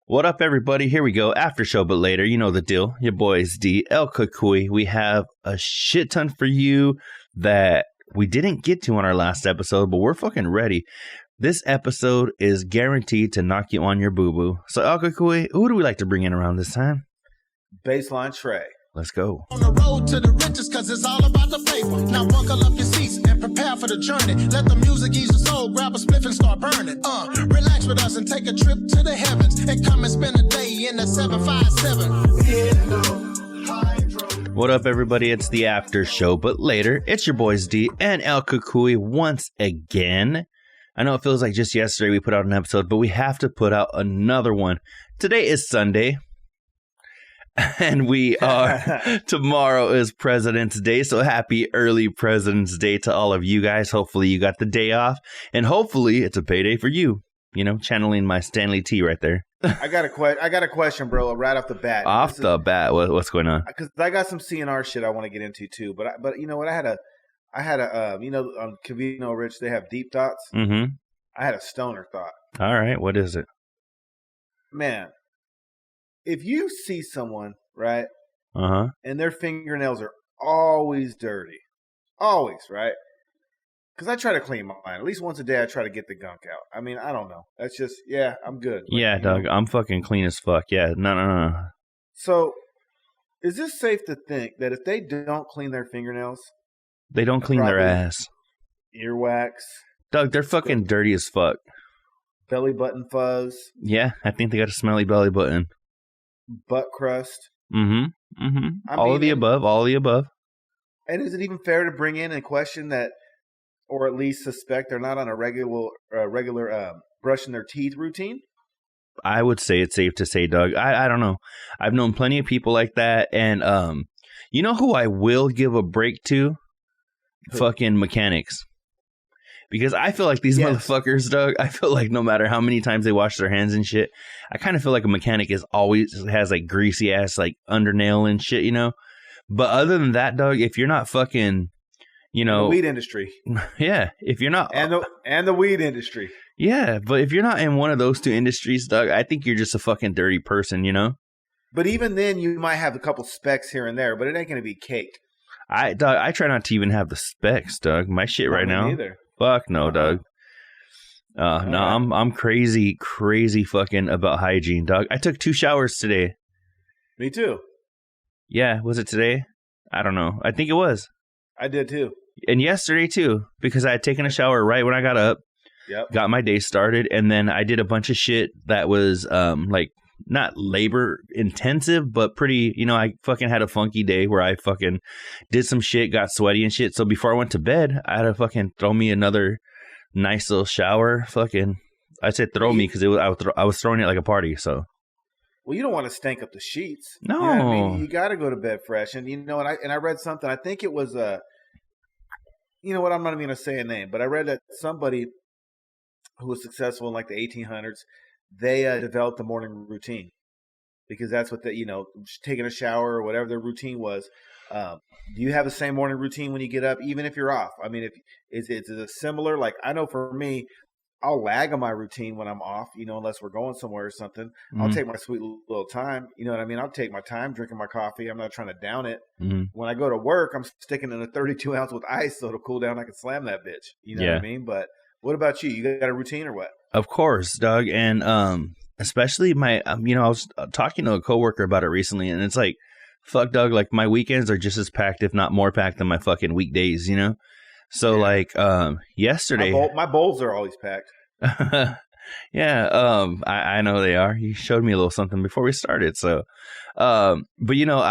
What up, everybody? Here we go. After show, but later. You know the deal. Your boys, D, El Cucuy. We have a shit ton for you that we didn't get to on our last episode, but we're fucking ready. This episode is guaranteed to knock you on your boo-boo. So, El Cucuy, who do we like to bring in around this time? Baseline Trey. Let's go. On the road to the riches, cause it's all about the paper. Now buckle up your seats and prepare for the journey. Let the music ease your soul, grab a spliff and start burning. Relax with us and take a trip to the heavens. And come and spend a day in the 757. What up, everybody? It's the after show, but later. It's your boys, D and El Cucuy once again. I know it feels like just yesterday we put out an episode, but we have to put out another one. Today is Sunday. And we are, tomorrow is President's Day, so happy early President's Day to all of you guys. Hopefully you got the day off, and hopefully it's a payday for you. You know, channeling my Stanley T right there. I got a question, bro, right off the bat. What's going on? Because I got some CNR shit I want to get into too, but you know what? I had a on Covino Rich they have deep thoughts. Mm-hmm. I had a stoner thought. All right, what is it? Man. If you see someone, right, and their fingernails are always dirty, always, right? Because I try to clean mine. At least once a day, I try to get the gunk out. I mean, I don't know. That's just, I'm good. Yeah, Doug, I'm fucking clean as fuck. Yeah, no. So, is this safe to think that if they don't clean their fingernails, they don't clean their ass? Earwax. Doug, they're fucking dirty as fuck. Belly button fuzz. Yeah, I think they got a smelly belly button. Butt crust. All of the above. And is it even fair to bring in and question that, or at least suspect they're not on a regular brushing their teeth routine? I would say it's safe to say, Doug. I don't know. I've known plenty of people like that. And you know who I will give a break to? Who? Fucking mechanics. Because I feel like these motherfuckers, Doug, I feel like no matter how many times they wash their hands and shit, I kind of feel like a mechanic has like greasy ass like undernail and shit, you know? But other than that, Doug, if you're not fucking, you know, the weed industry. Yeah. If you're not. And the weed industry. Yeah. But if you're not in one of those two industries, Doug, I think you're just a fucking dirty person, you know? But even then, you might have a couple specks here and there, but it ain't going to be caked. I try not to even have the specs, Doug. My shit right now. Neither. Fuck no, Doug. No, I'm crazy fucking about hygiene, Doug. I took 2 showers today. Me too. Yeah, was it today? I don't know. I think it was. I did too. And yesterday too, because I had taken a shower right when I got up. Yep. Got my day started, and then I did a bunch of shit that was like not labor intensive, but pretty, you know, I fucking had a funky day where I fucking did some shit, got sweaty and shit. So before I went to bed, I had to fucking throw me another nice little shower. Fucking, I said throw me because I was throwing it like a party. So, well, you don't want to stank up the sheets. No, you know what I mean? You got to go to bed fresh. And you know, and I read something. I think it was you know what? I'm not even going to say a name, but I read that somebody who was successful in like the 1800s. They developed the morning routine because that's what taking a shower or whatever their routine was. Do you have the same morning routine when you get up, even if you're off? I mean, if it's similar, like I know for me, I'll lag on my routine when I'm off, you know, unless we're going somewhere or something. Mm-hmm. I'll take my sweet little time. You know what I mean? I'll take my time drinking my coffee. I'm not trying to down it. Mm-hmm. When I go to work, I'm sticking in a 32 ounce with ice so it'll cool down. I can slam that bitch. You know what I mean? But what about you? You got a routine or what? Of course, Doug. And especially my, you know, I was talking to a coworker about it recently, and it's like, fuck, Doug, like my weekends are just as packed, if not more packed than my fucking weekdays, you know? So like yesterday. My bowls are always packed. Yeah, I know they are. You showed me a little something before we started. So, but you know,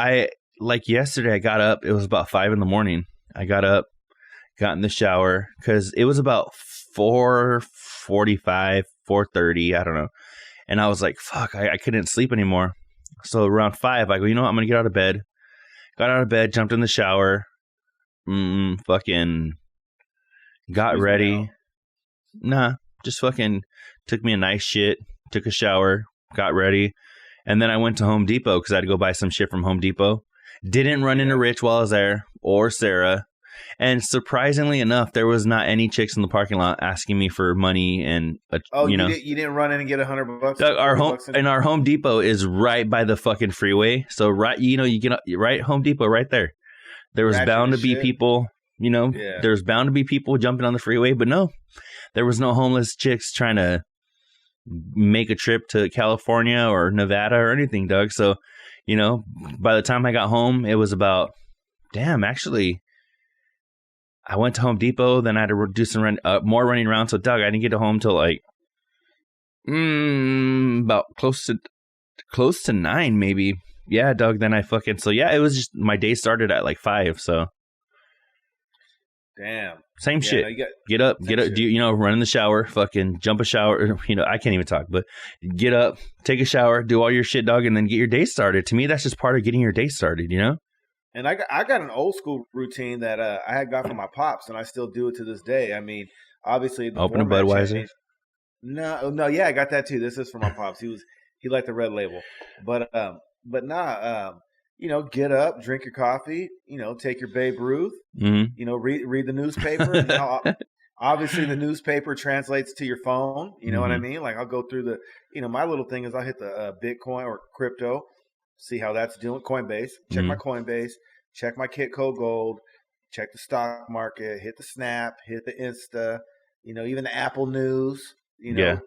yesterday I got up, it was about 5 a.m. I got up, got in the shower because it was about 4:45, 4:30, I don't know. And I was like, fuck, I couldn't sleep anymore. So around 5, I go, you know what? I'm going to get out of bed. Got out of bed, jumped in the shower, fucking got ready. Nah, just fucking took me a nice shit, took a shower, got ready. And then I went to Home Depot because I had to go buy some shit from Home Depot. Didn't run into Rich while I was there or Sarah. And surprisingly enough, there was not any chicks in the parking lot asking me for money. And you didn't run in and get $100. Doug, our Home Depot is right by the fucking freeway. So you get right Home Depot right there. There was bound to be people. There's bound to be people jumping on the freeway, but no, there was no homeless chicks trying to make a trip to California or Nevada or anything, Doug. So, by the time I got home, it was about, actually, I went to Home Depot, then I had to do some more running around. So, Doug, I didn't get home till like about close to 9, maybe. Yeah, Doug. Then it was just my day started at like 5. So, damn, same shit. No, get up, run in the shower, fucking jump a shower. I can't even talk, but get up, take a shower, do all your shit, dog, and then get your day started. To me, that's just part of getting your day started. And I got an old school routine that I had got from my pops, and I still do it to this day. I mean, obviously, open a Budweiser. No, yeah, I got that too. This is from my pops. He liked the red label, but get up, drink your coffee. Take your Babe Ruth. Mm-hmm. Read the newspaper. And, obviously, the newspaper translates to your phone. You know what I mean? Like I'll go through the. My little thing is I'll hit the Bitcoin or crypto. See how that's doing. Coinbase. Check my Coinbase. Check my Kitco Gold. Check the stock market. Hit the Snap. Hit the Insta. Even the Apple News. Yeah.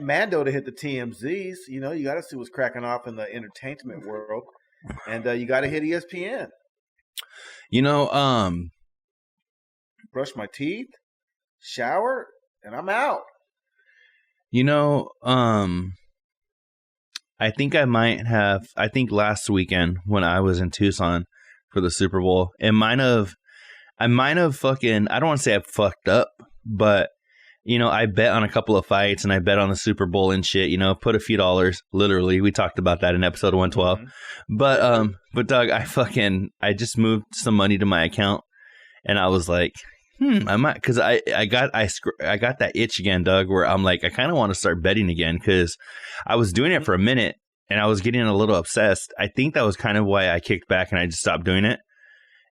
Mando to hit the TMZs. You got to see what's cracking off in the entertainment world, and you got to hit ESPN. Brush my teeth, shower, and I'm out. I think I think last weekend when I was in Tucson for the Super Bowl, I might have fucking, I don't want to say I fucked up, but, I bet on a couple of fights and I bet on the Super Bowl and shit, put a few dollars, literally. We talked about that in episode 112. But Doug, I just moved some money to my account and I was like, I might, because I got that itch again, Doug, where I'm like, I kind of want to start betting again because I was doing it for a minute and I was getting a little obsessed. I think that was kind of why I kicked back and I just stopped doing it.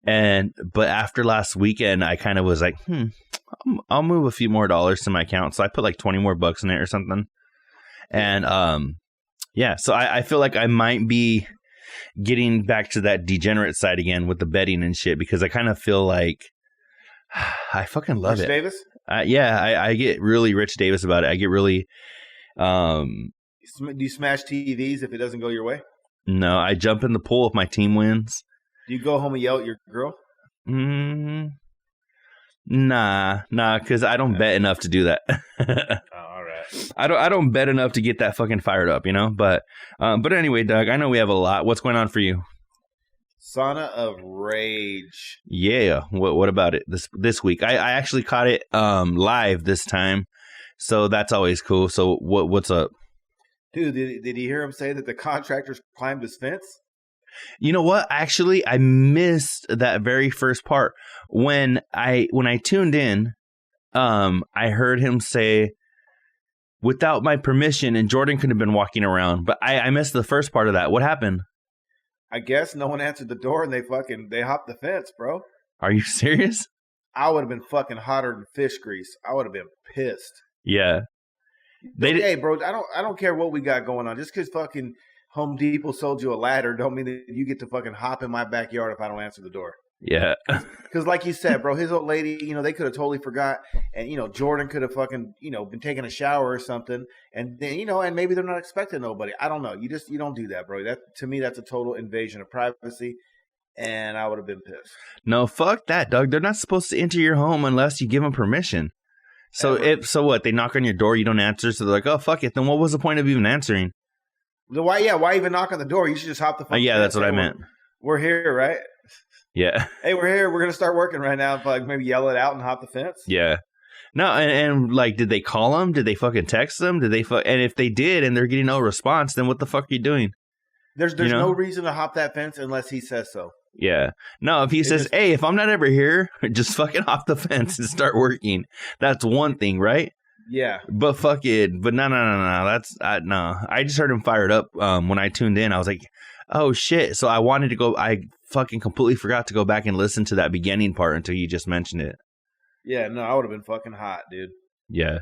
But after last weekend, I kind of was like, I'll move a few more dollars to my account. So I put like 20 more bucks in it or something. And so I feel like I might be getting back to that degenerate side again with the betting and shit because I kind of feel like I fucking love Rich it. Davis? I get really Rich Davis about it. I get really. Do you smash TVs if it doesn't go your way? No, I jump in the pool if my team wins. Do you go home and yell at your girl? Nah, because I don't bet enough to do that. All right. I don't bet enough to get that fucking fired up, But anyway, Doug, I know we have a lot. What's going on for you? Sauna of Rage. Yeah. What about it this week? I actually caught it live this time, so that's always cool. So what's up? Dude, did you hear him say that the contractors climbed his fence? You know what? Actually, I missed that very first part. When I tuned in, I heard him say, without my permission, and Jordan could have been walking around. But I missed the first part of that. What happened? I guess no one answered the door and they hopped the fence, bro. Are you serious? I would have been fucking hotter than fish grease. I would have been pissed. Yeah. Hey, bro, I don't care what we got going on. Just because fucking Home Depot sold you a ladder don't mean that you get to fucking hop in my backyard if I don't answer the door. Yeah. Because like you said, bro, his old lady, they could have totally forgot. And, Jordan could have fucking, been taking a shower or something. And then, and maybe they're not expecting nobody. I don't know. You don't do that, bro. That, to me, that's a total invasion of privacy. And I would have been pissed. No, fuck that, Doug. They're not supposed to enter your home unless you give them permission. So what? They knock on your door, you don't answer. So they're like, oh, fuck it. Then what was the point of even answering? Why even knock on the door? You should just hop the phone. Yeah, that's what I meant. We're here, right? Yeah. Hey, we're here. We're going to start working right now. Like maybe yell it out and hop the fence. Yeah. No, and like, did they call them? Did they fucking text them? And if they did and they're getting no response, then what the fuck are you doing? There's no reason to hop that fence unless he says so. Yeah. No, if he says, hey, if I'm not ever here, just fucking hop the fence and start working. That's one thing, right? Yeah. But fuck it. But no. That's no. I just heard him fired up when I tuned in. I was like, Oh shit! So I wanted to go. I fucking completely forgot to go back and listen to that beginning part until you just mentioned it. Yeah, no, I would have been fucking hot, dude. Yeah.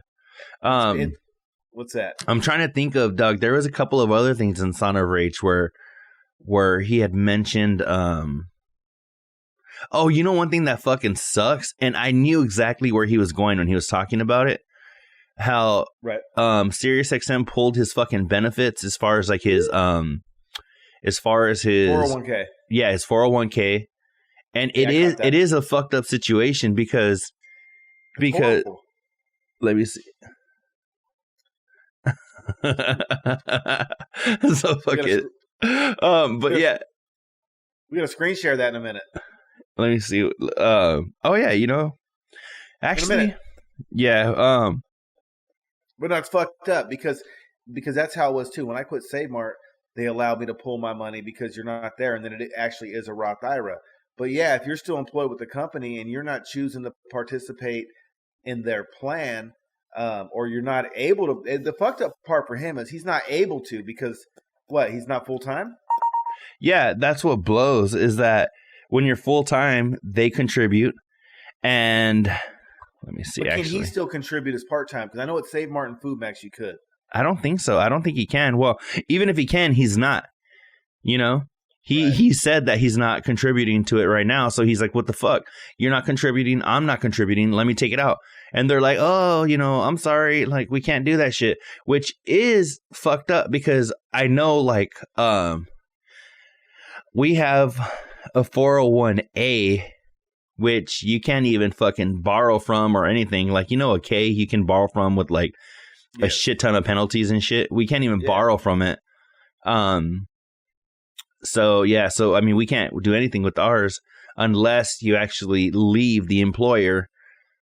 What's that? I'm trying to think of, Doug. There was a couple of other things in Son of Rage where he had mentioned. Oh, you know one thing that fucking sucks, and I knew exactly where he was going when he was talking about it. How SiriusXM pulled his fucking benefits as far as like his 401k. Yeah, his 401k. And it is a fucked up situation because horrible. Let me see. So fuck it. But yeah. We're gonna screen share that in a minute. Let me see. Oh yeah, you know. Actually, yeah. But that's fucked up because that's how it was too. When I quit Save Mart, they allowed me to pull my money because you're not there, and then it actually is a Roth IRA. But yeah, if you're still employed with the company and you're not choosing to participate in their plan, or you're not able to, the fucked up part for him is he's not able to because what? He's not full time? Yeah, that's what blows is that when you're full time, they contribute, and let me see. But can actually, he still contribute as part time? Because I know at Save Mart and Food Max you could. I don't think so. I don't think he can. Well, even if he can, he's not. You know, he said that he's not contributing to it right now. So he's like, "What the fuck? You're not contributing. I'm not contributing. Let me take it out." And they're like, "Oh, you know, I'm sorry. Like, we can't do that shit," which is fucked up because I know, like, we have a 401a, which you can't even fucking borrow from or anything. Like, you know, a K you can borrow from with like a shit ton of penalties and shit. We can't even borrow from it. So yeah, so I mean, we can't do anything with ours unless you actually leave the employer.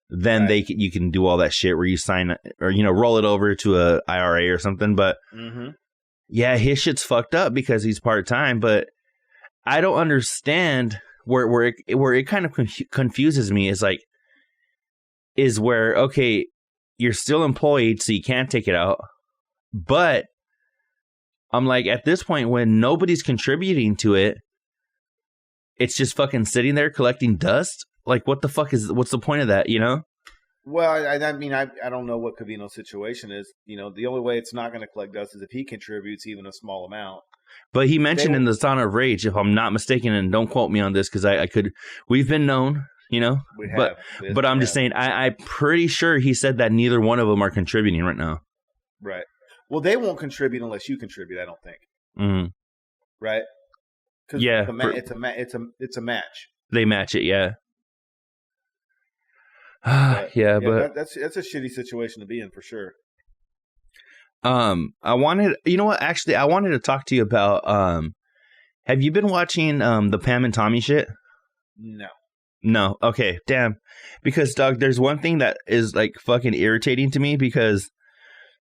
Then you can do all that shit where you sign or, you know, roll it over to a IRA or something. But yeah, his shit's fucked up because he's part time. But I don't understand where it kind of confuses me is where, okay, you're still employed, so you can't take it out. But I'm like, at this point, when nobody's contributing to it, it's just fucking sitting there collecting dust. Like, what's the point of that, you know? Well, I mean, I don't know what Covino's situation is. You know, the only way it's not going to collect dust is if he contributes even a small amount. But he mentioned in the Son of Rage, if I'm not mistaken, and don't quote me on this because I could, we've been known, you know, but I'm just saying, I'm pretty sure he said that neither one of them are contributing right now. Right. Well, they won't contribute unless you contribute, I don't think. Mm-hmm. Right? Yeah. It's a match. They match it, yeah. But that's a shitty situation to be in for sure. I wanted to talk to you about, have you been watching, the Pam and Tommy shit? No. Okay. Damn. Because Doug, there's one thing that is like fucking irritating to me because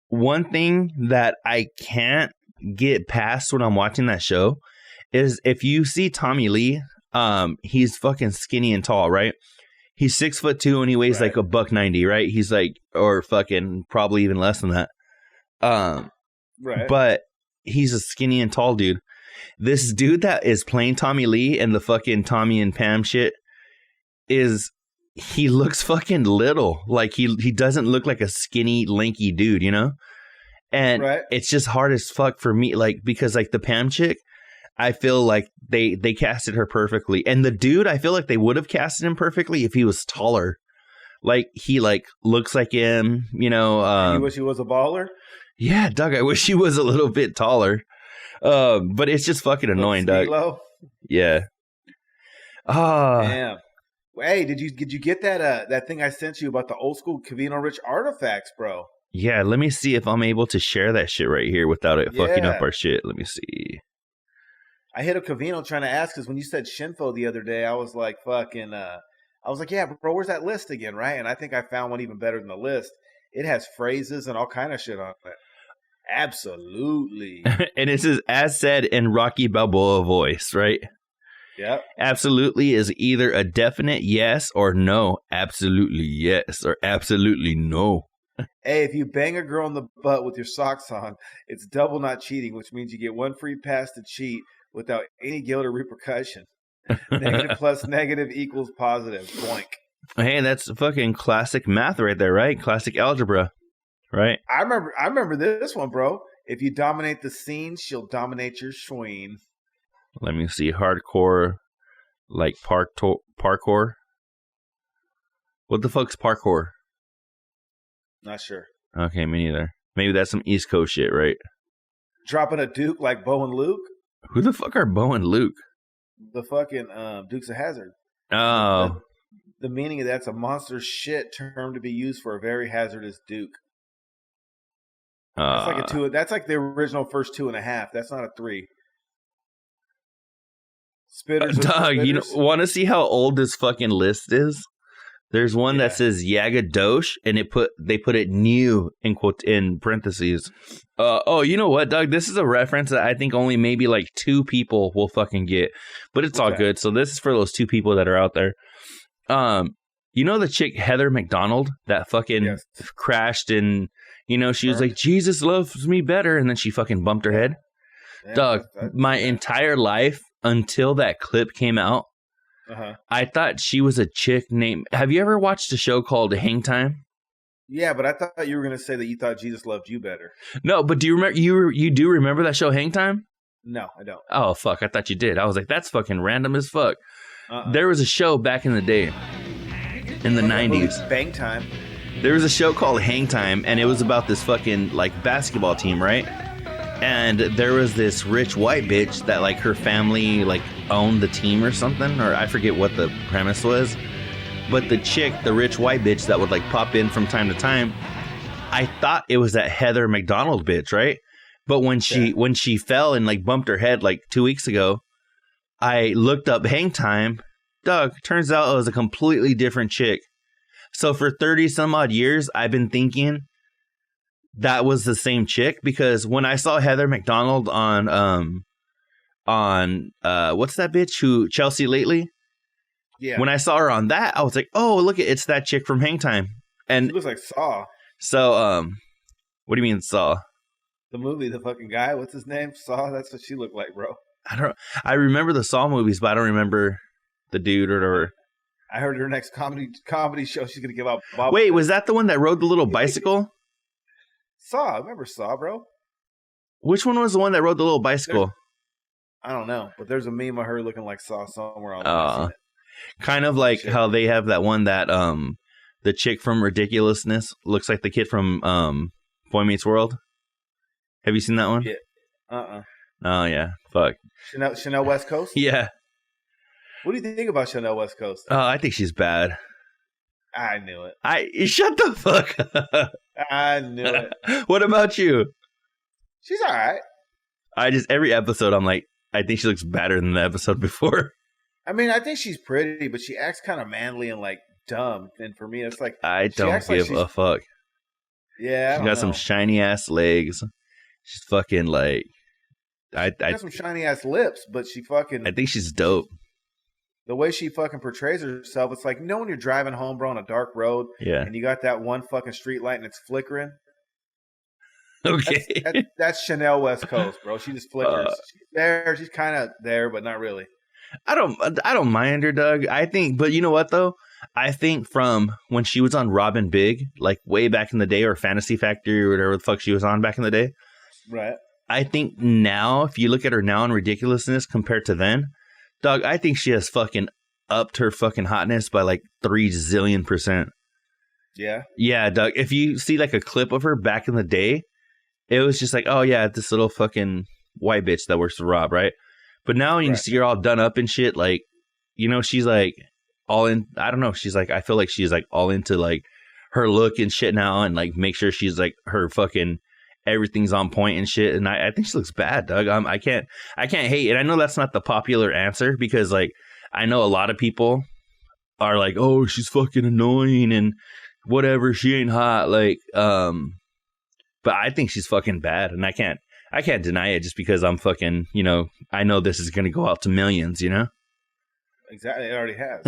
one thing that I can't get past when I'm watching that show is if you see Tommy Lee, he's fucking skinny and tall, right? He's 6'2" and he weighs like $190, right? He's like, or fucking probably even less than that. But he's a skinny and tall dude. This dude that is playing Tommy Lee and the fucking Tommy and Pam shit he looks fucking little. Like he doesn't look like a skinny, lanky dude, you know? And it's just hard as fuck for me, like, because like the Pam chick, I feel like they casted her perfectly. And the dude, I feel like they would have casted him perfectly if he was taller. Like he like looks like him, you know. You wish he was a baller? Yeah, Doug, I wish he was a little bit taller. But it's just fucking annoying, Doug. Low? Yeah. Damn. Hey, did you get that thing I sent you about the old school Covino Rich artifacts, bro? Yeah, let me see if I'm able to share that shit right here without it fucking up our shit. Let me see. I hit a Covino trying to ask because when you said Shinfo the other day, I was like, fucking, I was like, yeah, bro, where's that list again, right? And I think I found one even better than the list. It has phrases and all kind of shit on it. Absolutely. And it says, as said in Rocky Balboa voice, right? Yep. Absolutely is either a definite yes or no. Absolutely yes or absolutely no. Hey, if you bang a girl in the butt with your socks on, it's double not cheating, which means you get one free pass to cheat without any guilt or repercussion. Negative plus negative equals positive. Boink. Hey, that's fucking classic math right there, right? Classic algebra, right? I remember this one, bro. If you dominate the scene, she'll dominate your schween. Let me see. Hardcore, like parkour. What the fuck's parkour? Not sure. Okay, me neither. Maybe that's some East Coast shit, right? Dropping a Duke like Bo and Luke. Who the fuck are Bo and Luke? The fucking Dukes of Hazzard. Oh. The meaning of that's a monster shit term to be used for a very hazardous Duke. That's like a 2. That's like the original first 2.5. That's not a 3. Spitters. Dog, you want to see how old this fucking list is? There's one that says Yagadosh, and they put it new in parentheses. You know what, Doug? This is a reference that I think only maybe like 2 people will fucking get, but it's all good. So this is for those 2 people that are out there. You know the chick Heather McDonald that fucking crashed and she was like, Jesus loves me better, and then she fucking bumped her head. Yeah, Doug, my entire life until that clip came out. I thought she was a chick named... Have you ever watched a show called Hang Time? Yeah, but I thought you were going to say that you thought Jesus loved you better. No, but do you remember? You do remember that show Hang Time? No, I don't. Oh, fuck. I thought you did. I was like, that's fucking random as fuck. There was a show back in the day, in the 90s. Bang Time. There was a show called Hang Time, and it was about this fucking, like, basketball team, right? And there was this rich white bitch that, like, her family, like, owned the team or something, or I forget what the premise was. But the chick, the rich white bitch that would, like, pop in from time to time, I thought it was that Heather McDonald bitch, right? But when she fell and, like, bumped her head, like, 2 weeks ago, I looked up Hang Time. Doug, turns out it was a completely different chick. So for 30 some odd years, I've been thinking that was the same chick, because when I saw Heather McDonald on what's that bitch who Chelsea Lately? Yeah. When I saw her on that, I was like, oh, look, it's that chick from Hang Time. And she looks like Saw. So, what do you mean Saw? The movie, the fucking guy, what's his name? Saw. That's what she looked like, bro. I remember the Saw movies, but I don't remember the dude or whatever. I heard her next comedy show, she's gonna give out. Bob. Wait, was that the one that rode the little bicycle? Saw. Remember Saw, bro? Which one was the one that rode the little bicycle? I don't know, but there's a meme of her looking like Saw somewhere on. Kind of like how they have that one that the chick from Ridiculousness looks like the kid from Boy Meets World. Have you seen that one? Yeah. Oh yeah. Fuck. Chanel West Coast? Yeah. What do you think about Chanel West Coast? Oh, I think she's bad. I knew it. Shut the fuck up. I knew it. What about you? She's all right. Every episode, I'm like, I think she looks better than the episode before. I mean, I think she's pretty, but she acts kind of manly and like dumb. And for me, it's like I don't give a fuck. Yeah, she got some shiny ass legs. She's fucking like, she got some shiny ass lips, but she fucking. I think she's dope. The way she fucking portrays herself, it's like, when you're driving home, bro, on a dark road, and you got that one fucking street light and it's flickering. Okay, that's Chanel West Coast, bro. She just flickers. She's there. She's kind of there, but not really. I don't mind her, Doug. I think, but you know what though? I think from when she was on Robin Big, like way back in the day, or Fantasy Factory or whatever the fuck she was on back in the day. Right. I think now, if you look at her now in Ridiculousness compared to then, Dog, I think she has fucking upped her fucking hotness by like 3 zillion%. Yeah? Yeah, Doug. If you see like a clip of her back in the day, it was just like, oh yeah, this little fucking white bitch that works for Rob, right? But now you see her all done up and shit. Like, she's like all in. I don't know. She's like, I feel like she's like all into like her look and shit now, and like make sure she's like her fucking everything's on point and shit. And I think she looks bad, Doug. I can't hate it. I know that's not the popular answer, because like I know a lot of people are like, oh, she's fucking annoying and whatever, she ain't hot. Like, but I think she's fucking bad, and I can't deny it just because I'm fucking, I know this is gonna go out to millions, Exactly, it already has.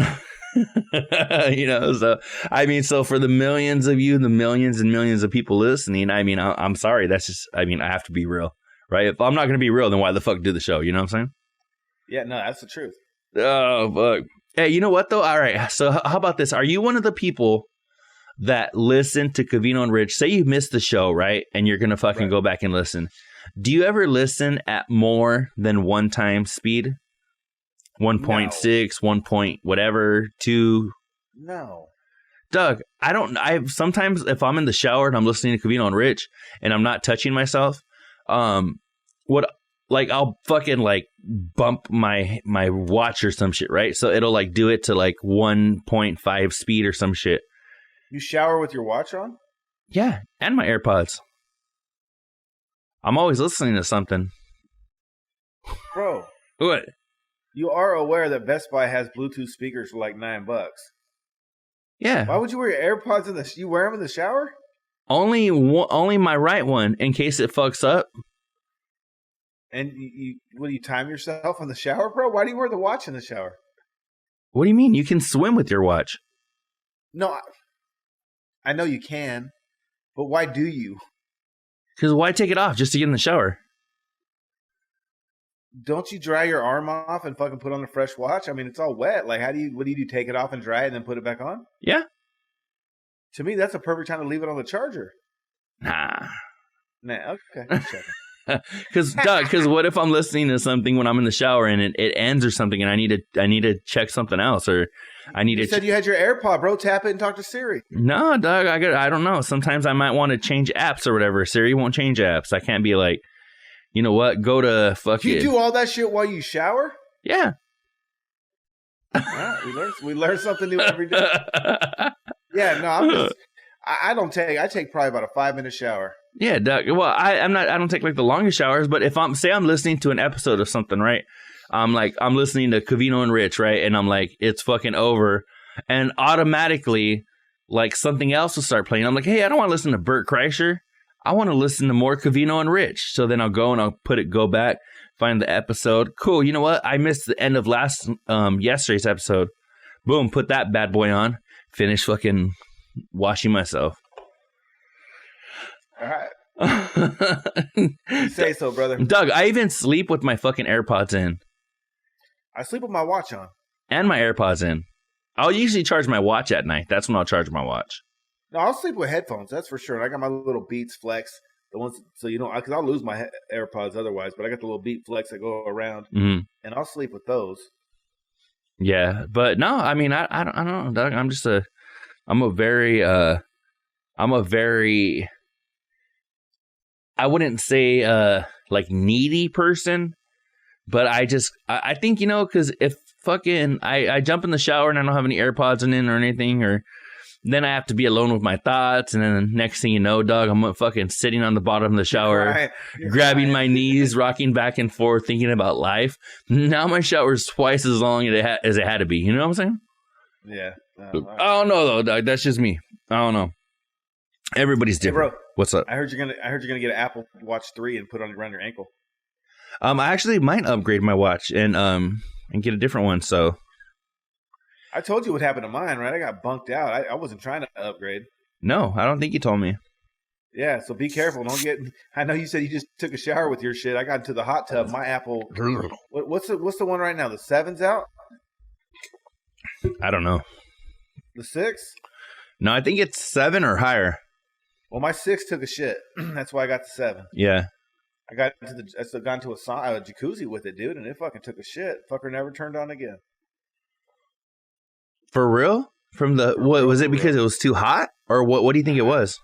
So I mean, so for the millions of you, the millions and millions of people listening, I mean, I'm sorry, that's just, I mean, I have to be real, right? If I'm not gonna be real, then why the fuck do the show? You know what I'm saying? Yeah, no, that's the truth. Oh, fuck. Hey, you know what, though? All right. So how about this? Are you one of the people that listen to Covino and Rich? Say you missed the show, right? And you're going to fucking go back and listen. Do you ever listen at more than one time speed? 1.6, 1 point whatever, 2? No. Doug, sometimes if I'm in the shower and I'm listening to Covino and Rich and I'm not touching myself, I'll fucking like bump my watch or some shit, right? So it'll like do it to like 1.5 speed or some shit. You shower with your watch on? Yeah, and my AirPods. I'm always listening to something. Bro. What? You are aware that Best Buy has Bluetooth speakers for like $9. Yeah. Why would you wear your AirPods you wear them in the shower? Only my right one in case it fucks up. And will you time yourself in the shower, bro? Why do you wear the watch in the shower? What do you mean? You can swim with your watch. No, I know you can, but why do you? Because why take it off just to get in the shower? Don't you dry your arm off and fucking put on a fresh watch? I mean, it's all wet. Like, what do you do? Take it off and dry it and then put it back on? Yeah. To me, that's a perfect time to leave it on the charger. Nah, okay. Just checking. Because what if I'm listening to something when I'm in the shower and it ends or something and I need to check something else or I need you said you had your AirPod, bro. Tap it and talk to Siri. No, Doug, I don't know. Sometimes I might want to change apps or whatever. Siri won't change apps. I can't be like, you know what? Go to fucking. You do all that shit while you shower? Yeah. We learn something new every day. Yeah, no, I take probably about a 5-minute shower. Yeah, Doug. Well, I don't take like the longest showers, but if I'm listening to an episode of something, right? I'm listening to Covino and Rich, right? And I'm like, it's fucking over. And automatically, like something else will start playing. I'm like, hey, I don't want to listen to Bert Kreischer. I want to listen to more Covino and Rich. So then I'll go and I'll go back, find the episode. Cool. You know what? I missed the end of yesterday's episode. Boom. Put that bad boy on. Finish fucking washing myself. All right. You say so, brother. Doug, I even sleep with my fucking AirPods in. I sleep with my watch on. And my AirPods in. I'll usually charge my watch at night. That's when I'll charge my watch. No, I'll sleep with headphones. That's for sure. And I got my little Beats Flex, the ones so because I'll lose my AirPods otherwise. But I got the little Beat Flex that go around, and I'll sleep with those. Yeah, but no, I mean, I don't know, Doug. I'm a very, I wouldn't say like needy person, but I think because if fucking I jump in the shower and I don't have any AirPods in or anything or. Then I have to be alone with my thoughts, and then next thing you know, dog, I'm fucking sitting on the bottom of the shower, grabbing my knees, rocking back and forth, thinking about life. Now my shower is twice as long as it had to be. You know what I'm saying? Yeah. I don't know though, dog. That's just me. I don't know. Everybody's different. Hey, bro, what's up? I heard you're gonna get an Apple Watch 3 and put it around your ankle. I actually might upgrade my watch and get a different one. So. I told you what happened to mine, right? I got bunked out. I wasn't trying to upgrade. No, I don't think you told me. Yeah, so be careful. Don't get. I know you said you just took a shower with your shit. I got into the hot tub. My Apple. What's the one right now? The 7's out. I don't know. The 6? No, I think it's 7 or higher. Well, my 6 took a shit. That's why I got the 7. Yeah. I got into a jacuzzi with it, dude, and it fucking took a shit. Fucker never turned on again. For real? What was it because it was too hot? Or what do you think it was?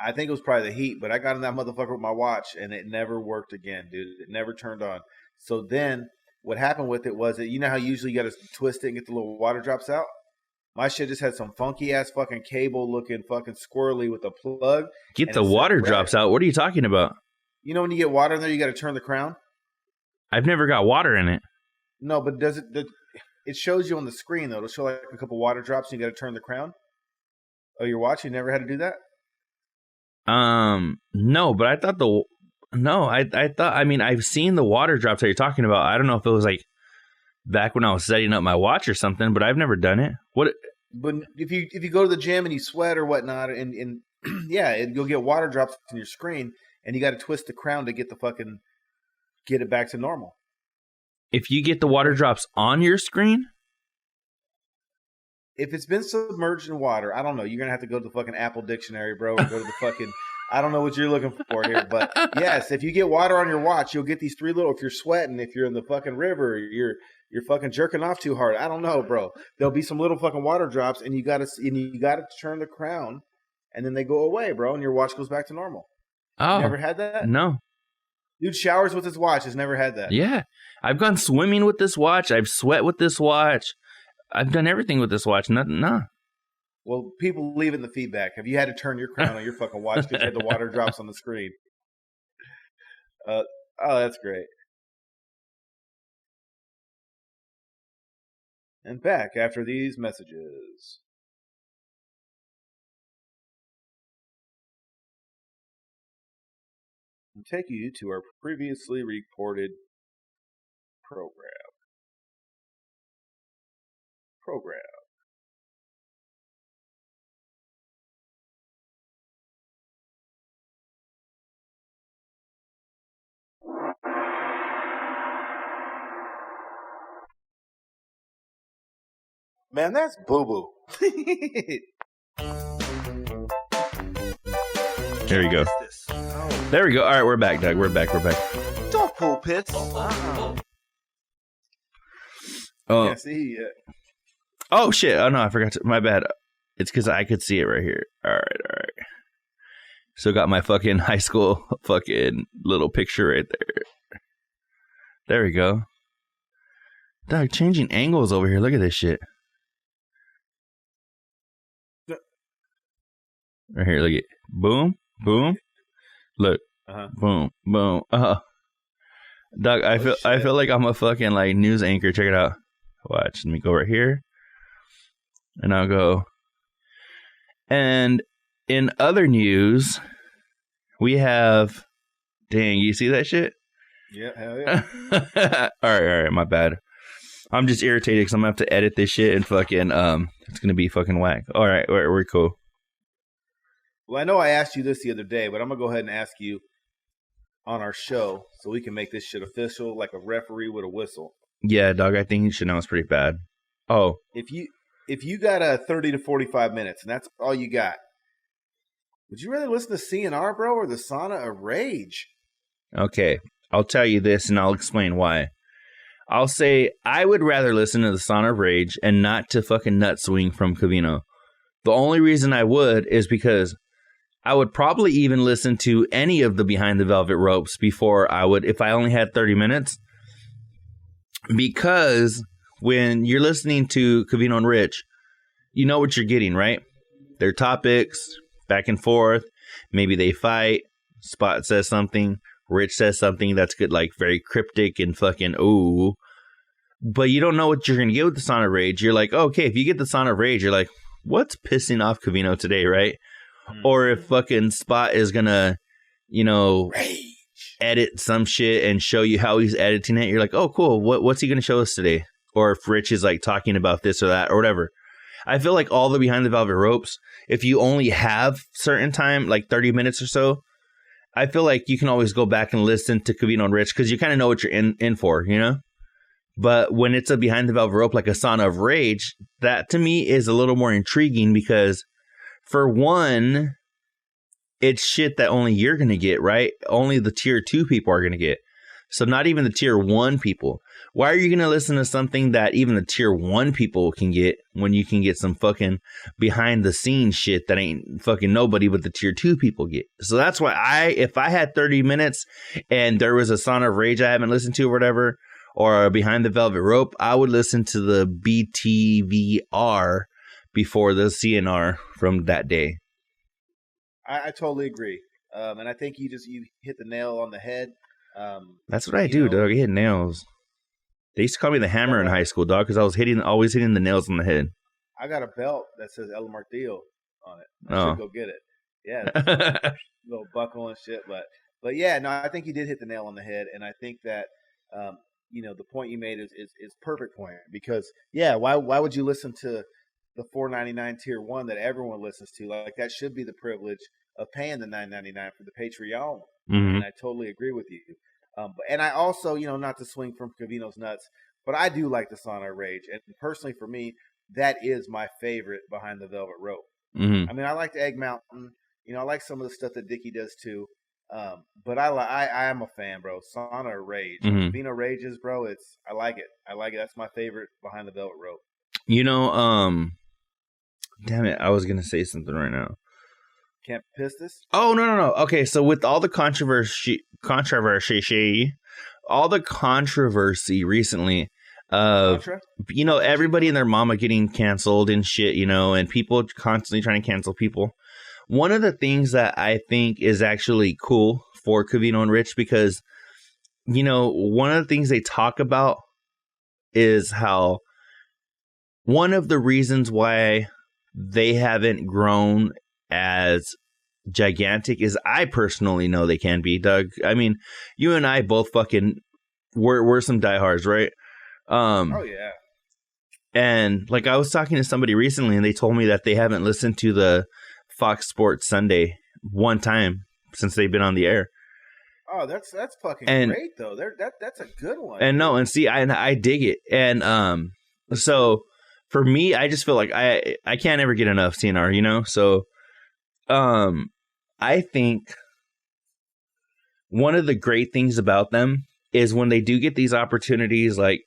I think it was probably the heat, but I got in that motherfucker with my watch and it never worked again, dude. It never turned on. So then what happened with it was that you know how usually you got to twist it and get the little water drops out? My shit just had some funky ass fucking cable looking fucking squirrely with a plug. Get the water drops out. What are you talking about? You know when you get water in there, you got to turn the crown? I've never got water in it. No, but it shows you on the screen, though. It'll show like a couple water drops and you got to turn the crown. Oh, your watch? You never had to do that? No, but I thought I mean, I've seen the water drops that you're talking about. I don't know if it was like back when I was setting up my watch or something, but I've never done it. But if you go to the gym and you sweat or whatnot, and yeah, you'll get water drops on your screen, and you got to twist the crown to get it back to normal. If you get the water drops on your screen? If it's been submerged in water, I don't know. You're going to have to go to the fucking Apple Dictionary, bro, or go to the fucking, I don't know what you're looking for here. But yes, if you get water on your watch, you'll get these three little, if you're sweating, if you're in the fucking river, you're fucking jerking off too hard. I don't know, bro. There'll be some little fucking water drops, and you got to turn the crown, and then they go away, bro, and your watch goes back to normal. Oh. You never had that? No. Dude showers with his watch. Has never had that. Yeah. I've gone swimming with this watch. I've sweat with this watch. I've done everything with this watch. Nothing. Nah. Well, people leave in the feedback. Have you had to turn your crown on your fucking watch because you had the water drops on the screen? Oh, that's great. And back after these messages. And take you to our previously reported program. Man, that's boo-boo. There you go. There we go. All right, we're back, Doug. We're back. Don't pull pits. Oh. Yeah, see, Oh, shit. Oh, no, I forgot to. My bad. It's because I could see it right here. All right. So got my fucking high school fucking little picture right there. There we go. Doug, changing angles over here. Look at this shit. Right here, look at boom, boom. Look, boom, boom. Doug, I feel like I'm a fucking like news anchor. Check it out. Watch. Let me go right here, and I'll go. And in other news, we have. Dang, you see that shit? Yeah, hell yeah. All right. My bad. I'm just irritated because I'm gonna have to edit this shit and fucking it's gonna be fucking whack. All right, we're cool. Well, I know I asked you this the other day, but I'm going to go ahead and ask you on our show so we can make this shit official like a referee with a whistle. Yeah, dog, I think you should know it's pretty bad. Oh. If you got a 30 to 45 minutes and that's all you got, would you rather listen to CNR, bro, or the Sauna of Rage? Okay, I'll tell you this and I'll explain why. I'll say I would rather listen to the Sauna of Rage and not to fucking Nut Swing from Covino. The only reason I would is because I would probably even listen to any of the Behind the Velvet Ropes before I would, if I only had 30 minutes. Because when you're listening to Covino and Rich, you know what you're getting, right? Their topics, back and forth. Maybe they fight. Spot says something. Rich says something that's good, like very cryptic and fucking ooh. But you don't know what you're going to get with the Sauna of Rage. You're like, okay, if you get the Sauna of Rage, you're like, what's pissing off Covino today, right? Or if fucking Spot is gonna, Rage. Edit some shit and show you how he's editing it, you're like, oh, cool. What's he gonna show us today? Or if Rich is like talking about this or that or whatever. I feel like all the Behind the Velvet Ropes, if you only have certain time, like 30 minutes or so, I feel like you can always go back and listen to Covino and Rich because you kind of know what you're in for, But when it's a Behind the Velvet Rope, like a Sauna of Rage, that to me is a little more intriguing because for one, it's shit that only you're going to get, right? Only the tier 2 people are going to get. So not even the tier 1 people. Why are you going to listen to something that even the tier 1 people can get when you can get some fucking behind the scenes shit that ain't fucking nobody but the tier 2 people get? So that's why if I had 30 minutes and there was a Sauna of Rage I haven't listened to or whatever, or a Behind the Velvet Rope, I would listen to the BTVR before the CNR from that day. I totally agree. And I think you hit the nail on the head. That's what I do, dog. I hit nails. They used to call me the hammer in high school, dog, because I was always hitting the nails on the head. I got a belt that says El Martillo on it. I should go get it. Yeah. Little buckle and shit. But yeah, no, I think you did hit the nail on the head. And I think that, the point you made is perfect point. Because, yeah, why would you listen to the $4.99 tier 1 that everyone listens to? Like, that should be the privilege of paying the $9.99 for the Patreon. Mm-hmm. And I totally agree with you. And I also, not to swing from Covino's nuts, but I do like the Sauna Rage. And personally, for me, that is my favorite behind the velvet rope. Mm-hmm. I mean, I like the Egg Mountain. I like some of the stuff that Dickie does too. But I am a fan, bro. Sauna Rage. Mm-hmm. Covino Rages, bro. I like it. That's my favorite behind the velvet rope. Damn it, I was gonna say something right now. Can't piss this? Oh no. Okay, so with all the controversy recently of everybody and their mama getting canceled and shit, and people constantly trying to cancel people. One of the things that I think is actually cool for Covino and Rich, because one of the things they talk about is how one of the reasons why they haven't grown as gigantic is I personally know they can be, Doug. I mean, you and I both we're some diehards, right? Oh yeah. And like I was talking to somebody recently, and they told me that they haven't listened to the Fox Sports Sunday one time since they've been on the air. Oh, that's fucking great though. That's a good one. And no, and see, I dig it, and so for me, I just feel like I can't ever get enough CNR, So, I think one of the great things about them is when they do get these opportunities, like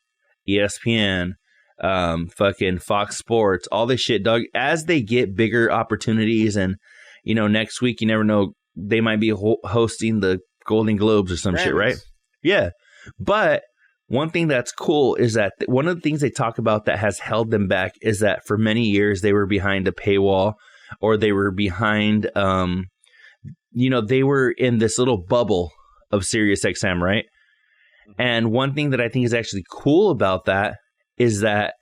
ESPN, fucking Fox Sports, all this shit, Doug, as they get bigger opportunities, and next week you never know, they might be hosting the Golden Globes or some shit, right? Yeah, but one thing that's cool is that one of the things they talk about that has held them back is that for many years they were behind a paywall, or they were behind they were in this little bubble of SiriusXM, right? And one thing that I think is actually cool about that is that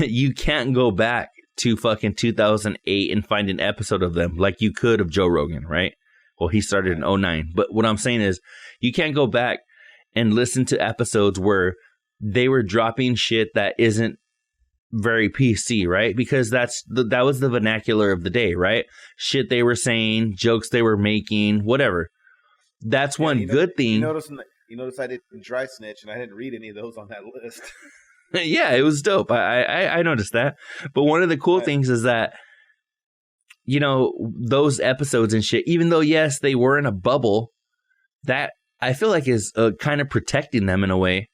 you can't go back to fucking 2008 and find an episode of them like you could of Joe Rogan, right? Well, he started in 2009. But what I'm saying is you can't go back and listen to episodes where they were dropping shit that isn't very PC, right? Because that was the vernacular of the day, right? Shit they were saying, jokes they were making, whatever. That's one good thing. You notice I didn't dry snitch, and I didn't read any of those on that list. Yeah, it was dope. I noticed that. But one of the cool things is that, those episodes and shit, even though, yes, they were in a bubble, that I feel like is kind of protecting them in a way.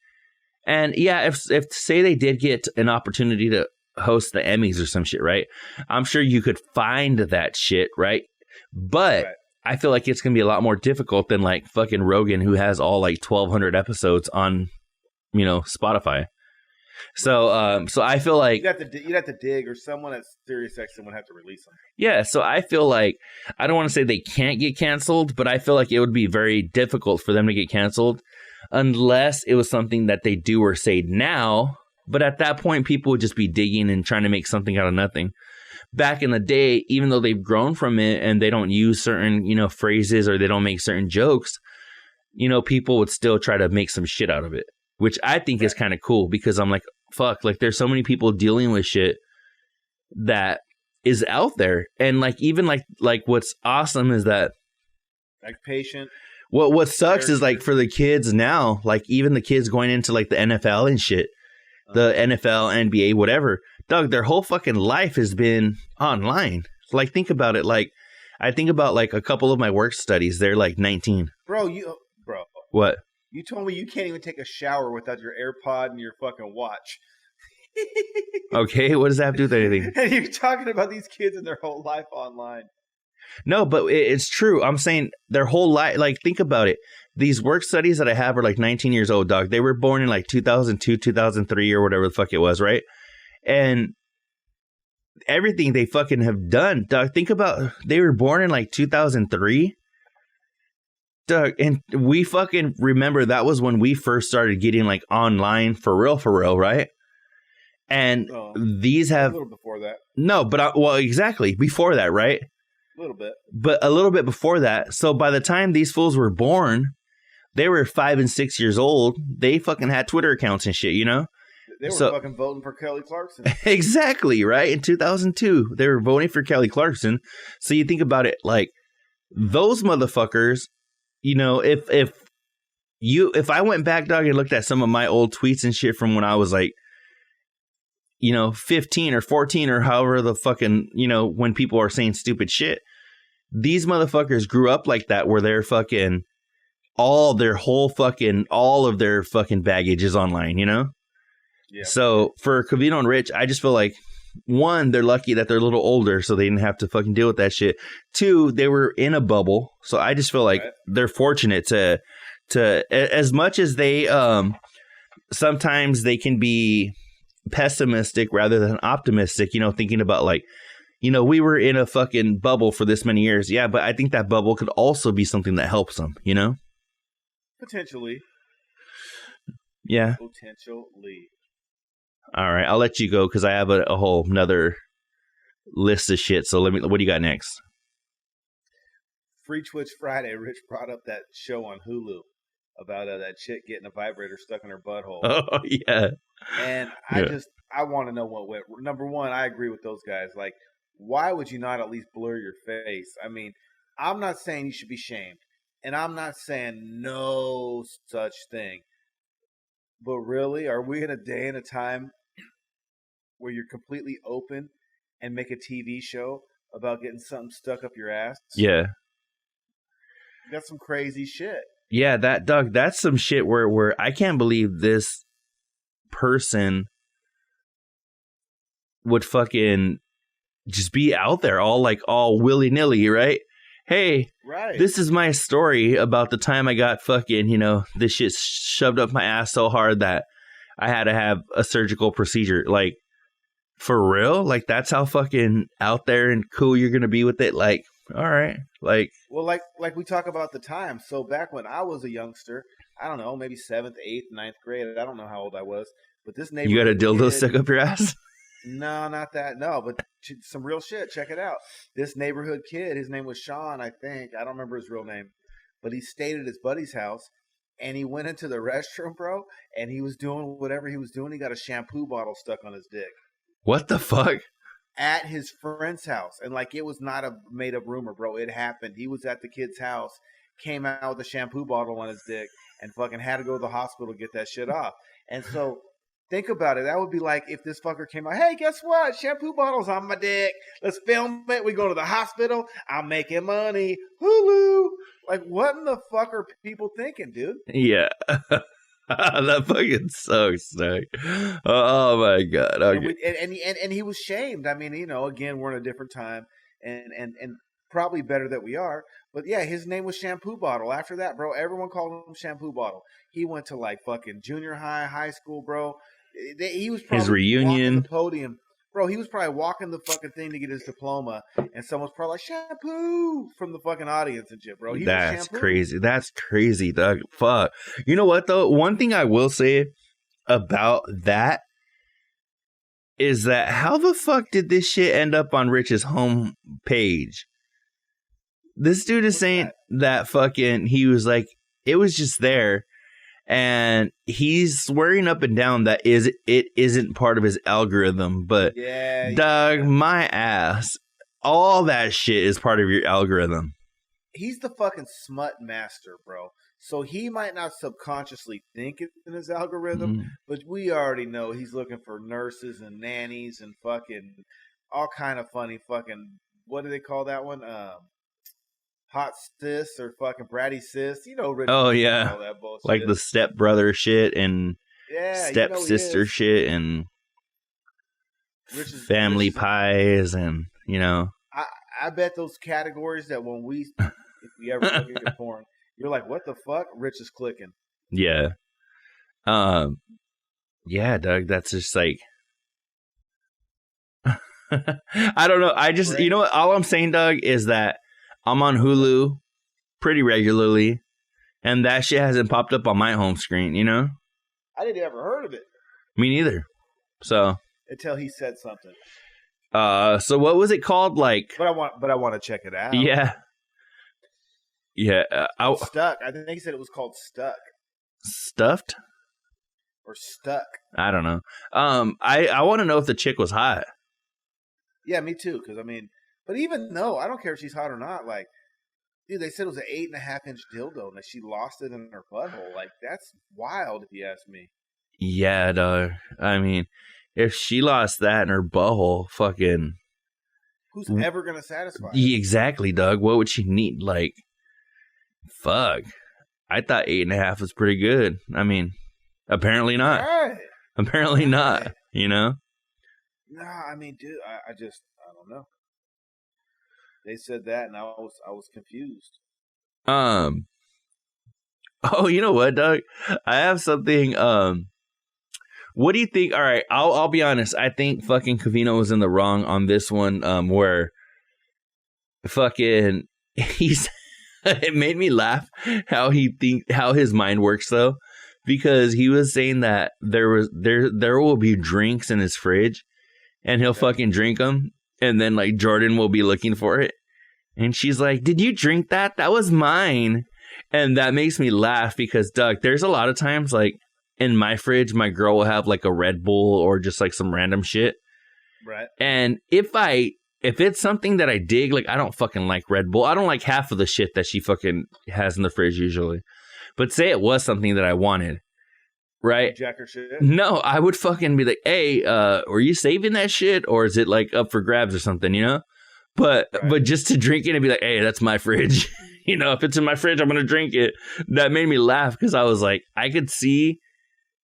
And yeah, if say they did get an opportunity to host the Emmys or some shit, right? I'm sure you could find that shit, right? But I feel like it's going to be a lot more difficult than like fucking Rogan, who has all like 1,200 episodes on, Spotify. So I feel like you'd have to dig, or someone at SiriusXM would have to release them. Yeah, so I feel like I don't want to say they can't get canceled, but I feel like it would be very difficult for them to get canceled unless it was something that they do or say now. But at that point, people would just be digging and trying to make something out of nothing. Back in the day, even though they've grown from it and they don't use certain, phrases, or they don't make certain jokes, people would still try to make some shit out of it, which I think is kind of cool, because I'm like, fuck, like there's so many people dealing with shit that is out there. And like, even like what's awesome is that, like, patient. What sucks is like for the kids now, like even the kids going into like the NFL and shit, the NFL, NBA, whatever, Doug, their whole fucking life has been online. Like, think about it. Like, I think about like a couple of my work studies. They're like 19. Bro. What? You told me you can't even take a shower without your AirPod and your fucking watch. Okay, what does that have to do with anything? And you're talking about these kids and their whole life online. No, but it's true. I'm saying their whole life. Like, think about it. These work studies that I have are like 19 years old, dog. They were born in like 2002, 2003, or whatever the fuck it was, right? And everything they fucking have done, dog. Think about, they were born in like 2003. Doug, and we fucking remember that was when we first started getting like online for real, right? And these have a little before that. No, but exactly before that, right? A little bit, but a little bit before that. So by the time these fools were born, they were 5 and 6 years old. They fucking had Twitter accounts and shit, They were fucking voting for Kelly Clarkson. Exactly, right? In 2002, they were voting for Kelly Clarkson. So you think about it, like those motherfuckers. If if I went back, dog, and looked at some of my old tweets and shit from when I was like, 15 or 14 or however the fucking, when people are saying stupid shit, these motherfuckers grew up like that where they're fucking all of their fucking baggage is online, Yeah. So for Covino and Rich, I just feel like, one, they're lucky that they're a little older, so they didn't have to fucking deal with that shit. Two, they were in a bubble, so I just feel like they're fortunate to as much as they sometimes they can be pessimistic rather than optimistic, thinking about like, we were in a fucking bubble for this many years. Yeah, but I think that bubble could also be something that helps them, Potentially. Yeah. Potentially. All right, I'll let you go because I have a whole another list of shit. So what do you got next? Free Twitch Friday. Rich brought up that show on Hulu about that chick getting a vibrator stuck in her butthole. Oh, yeah. And I want to know what went. Number one, I agree with those guys. Like, why would you not at least blur your face? I mean, I'm not saying you should be shamed. And I'm not saying no such thing. But really, are we in a day and a time where you're completely open and make a TV show about getting something stuck up your ass? Yeah. That's some crazy shit. Yeah, Doug, that's some shit where I can't believe this person would fucking just be out there all willy-nilly, right? Hey, This is my story about the time I got fucking, this shit shoved up my ass so hard that I had to have a surgical procedure. Like, for real? Like, that's how fucking out there and cool you're going to be with it? Like, all right. Like, well, like we talk about the time. So back when I was a youngster, I don't know, maybe 7th, 8th, 9th grade. I don't know how old I was. But this neighborhood you got a dildo stuck up your ass? No, not that. No, but some real shit. Check it out. This neighborhood kid, his name was Sean, I think. I don't remember his real name. But he stayed at his buddy's house, and he went into the restroom, bro, and he was doing whatever he was doing. He got a shampoo bottle stuck on his dick. What the fuck? At his friend's house. And, like, it was not a made-up rumor, bro. It happened. He was at the kid's house, came out with a shampoo bottle on his dick, and fucking had to go to the hospital to get that shit off. And so... think about it. That would be like if this fucker came out, hey, guess what? Shampoo bottles on my dick. Let's film it. We go to the hospital. I'm making money. Hulu. Like, what in the fuck are people thinking, dude? Yeah. That fucking sucks, Doug. Oh, my God. Okay. And he was shamed. I mean, again, we're in a different time and probably better that we are. But, yeah, his name was Shampoo Bottle. After that, bro, everyone called him Shampoo Bottle. He went to, like, fucking junior high, high school, bro. He was probably his reunion walking the podium, bro. He was probably walking the fucking thing to get his diploma, and someone's probably like shampoo from the fucking audience and shit, bro. That's crazy. That's crazy, Doug. Fuck. You know what though? One thing I will say about that is that how the fuck did this shit end up on Rich's home page? This dude is saying that fucking he was like it was just there. And he's swearing up and down that it isn't part of his algorithm. But, Doug, my ass, all that shit is part of your algorithm. He's the fucking smut master, bro. So he might not subconsciously think it in his algorithm, but we already know he's looking for nurses and nannies and fucking all kind of funny fucking, what do they call that one? Hot sis or fucking bratty sis, Rich. Oh yeah, all that bullshit. Like the stepbrother shit and stepsister shit and family pies and I bet those categories that if we ever look at your porn, you're like, what the fuck? Rich is clicking. Yeah, yeah, Doug. That's just like. I don't know. I just you know what? All I'm saying, Doug, is that. I'm on Hulu pretty regularly, and that shit hasn't popped up on my home screen, I didn't ever heard of it. Me neither. So until he said something. So what was it called? Like, but I want to check it out. Yeah. Yeah. Stuck. I think he said it was called Stuck. Stuffed? Or Stuck. I don't know. I want to know if the chick was hot. Yeah, me too. Because but even though I don't care if she's hot or not, like Dude, they said it was an 8.5-inch dildo, and that she lost it in her butthole. Like, that's wild, if you ask me. Yeah, dog. I mean, if she lost that in her butthole, fucking... Who's ever going to satisfy her? Exactly, Doug. What would she need? Like, fuck. I thought 8.5 was pretty good. I mean, apparently not. Right. Apparently not, you know? Nah, I mean, dude, I don't know. They said that, and I was confused. Oh, you know what, Doug? I have something, what do you think? All right, I'll be honest. I think fucking Covino was in the wrong on this one, where fucking he's it made me laugh how his mind works though, because he was saying that there will be drinks in his fridge and he'll fucking drink them, and then like Jordan will be looking for it, and she's like, "Did you drink that? That was mine." And that makes me laugh because, Doug, there's a lot of times like in my fridge, my girl will have like a Red Bull or just like some random shit. Right. And if it's something that I dig, like I don't fucking like Red Bull. I don't like half of the shit that she fucking has in the fridge usually. But say it was something that I wanted, right? Jack her shit? No, I would fucking be like, "Hey, were you saving that shit, or is it like up for grabs or something?" You know? But just to drink it and be like, "Hey, that's my fridge." You know, if it's in my fridge, I'm gonna drink it. That made me laugh because I was like, I could see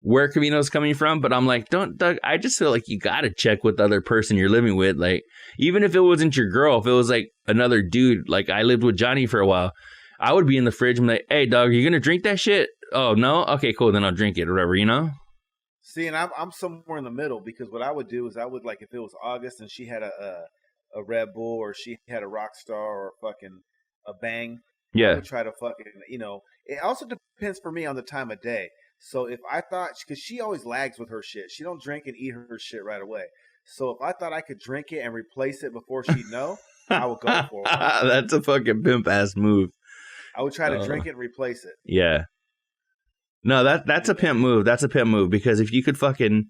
where Covino's coming from, but I'm like, Doug, I just feel like you gotta check with the other person you're living with. Like, even if it wasn't your girl, if it was like another dude, like I lived with Johnny for a while, I would be in the fridge and be like, "Hey, dog, are you gonna drink that shit?" "Oh, no? Okay, cool, then I'll drink it," or whatever, you know? See, and I'm somewhere in the middle, because what I would do is I would, like, if it was August and she had a Red Bull, or she had a Rockstar, or fucking a Bang, Yeah. I would try to fucking, it also depends for me on the time of day. So if I thought, because she always lags with her shit, she don't drink and eat her shit right away. So if I thought I could drink it and replace it before she'd know, I would go for it. That's a fucking pimp ass move. I would try to drink it and replace it. Yeah. No, that's a pimp move. That's a pimp move, because if you could fucking,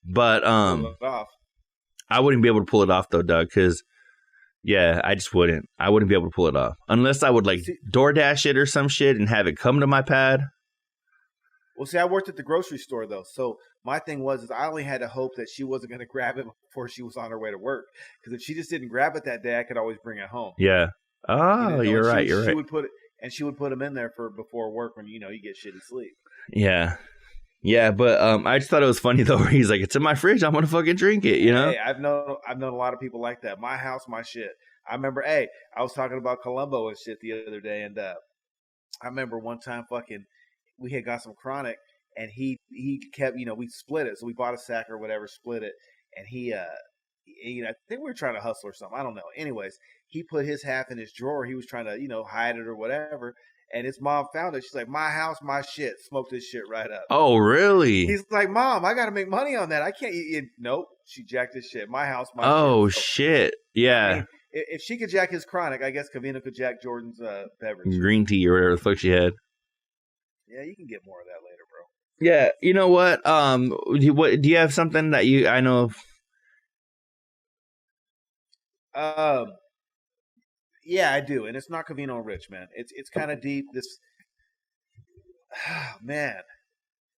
but Pull it off. I wouldn't be able to pull it off though, Doug, because yeah, I just wouldn't. I wouldn't be able to pull it off unless I would like DoorDash it or some shit and have it come to my pad. Well, see, I worked at the grocery store though, so my thing was I only had to hope that she wasn't going to grab it before she was on her way to work. Because if she just didn't grab it that day, I could always bring it home. Yeah. Oh, you're right. You're right. She would put it, and she would put them in there for before work when you get shitty sleep. Yeah. Yeah, but I just thought it was funny though, where he's like, "It's in my fridge, I'm gonna fucking drink it," you know? Hey, I've known a lot of people like that. My house, my shit. I remember, I was talking about Columbo and shit the other day, and I remember one time fucking we had got some chronic, and he kept, we split it, so we bought a sack or whatever, split it, and he I think we were trying to hustle or something, I don't know. Anyways, he put his half in his drawer. He was trying to hide it or whatever. And his mom found it. She's like, "My house, my shit." Smoked this shit right up. Oh, really? He's like, "Mom, I got to make money on that. I can't eat it." Nope. She jacked his shit. My house, my shit. Oh, So, shit. Yeah. I mean, if she could jack his chronic, I guess Covino could jack Jordan's beverage. Green tea or whatever the fuck she had. Yeah, you can get more of that later, bro. Yeah. You know what? What do you have something that I know? Yeah, I do, and it's not Covino Rich, man. It's kind of deep. This, man,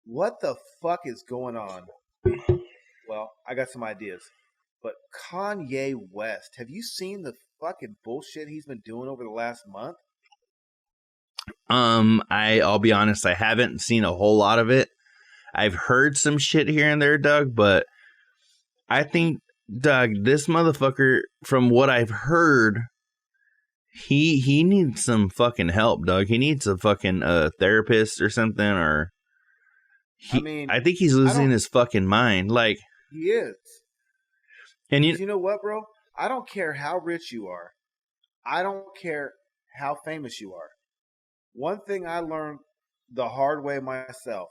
what the fuck is going on? Well, I got some ideas, but Kanye West, have you seen the fucking bullshit he's been doing over the last month? I'll be honest, I haven't seen a whole lot of it. I've heard some shit here and there, Doug, but I think, Doug, this motherfucker, from what I've heard, he needs some fucking help, Doug. He needs a fucking therapist or something, or I think he's losing his fucking mind. Like, he is. And you know what, bro? I don't care how rich you are. I don't care how famous you are. One thing I learned the hard way myself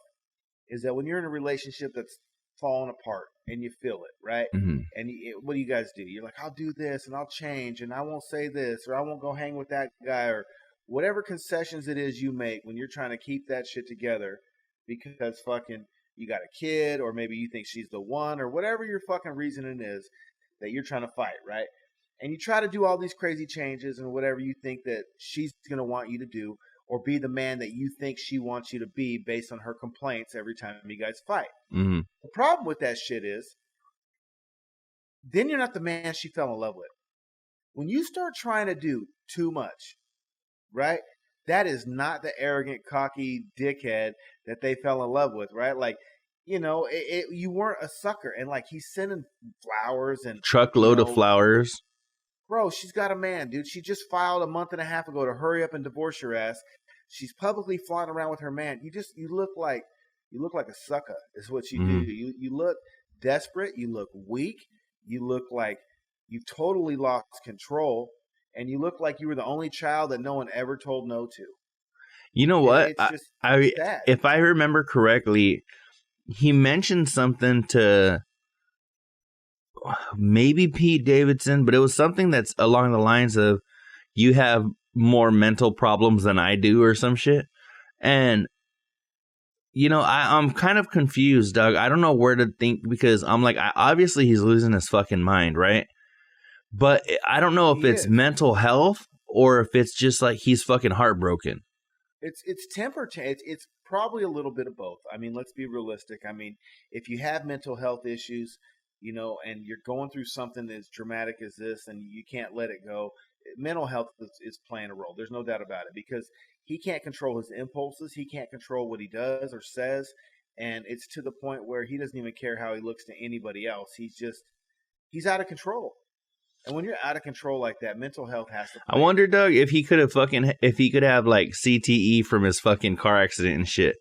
is that when you're in a relationship that's falling apart and you feel it, right? Mm-hmm. And what do you guys do? You're like, "I'll do this and I'll change and I won't say this, or I won't go hang with that guy," or whatever concessions it is you make when you're trying to keep that shit together because fucking you got a kid, or maybe you think she's the one, or whatever your fucking reasoning is that you're trying to fight, right? and you try to do all these crazy changes and whatever you think that she's going to want you to do, or be the man that you think she wants you to be based on her complaints every time you guys fight. Mm-hmm. The problem with that shit is, then you're not the man she fell in love with. When you start trying to do too much, right? That is not the arrogant, cocky dickhead that they fell in love with, right? Like, you know, you weren't a sucker. And like, he's sending flowers and truckload of flowers. Bro, she's got a man, dude. She just filed a month and a half ago to hurry up and divorce your ass. She's publicly flying around with her man. You look like a sucker is what you do. You look desperate. You look weak. You look like you've totally lost control. And you look like you were the only child that no one ever told no to. You know what? It's just sad. If I remember correctly, he mentioned something to maybe Pete Davidson, but it was something that's along the lines of, you have more mental problems than I do or some shit. And, you know, I'm kind of confused, Doug. I don't know where to think, because I'm like, obviously he's losing his fucking mind, right? But I don't know if it's mental health or if it's just like he's fucking heartbroken. It's temper. It's probably a little bit of both. I mean, let's be realistic. I mean, if you have mental health issues, you know, and you're going through something as dramatic as this and you can't let it go, mental health is playing a role. There's no doubt about it, because he can't control his impulses. He can't control what he does or says. And it's to the point where he doesn't even care how he looks to anybody else. He's out of control. And when you're out of control like that, mental health has to play. I wonder, Doug, if he could have like CTE from his fucking car accident and shit.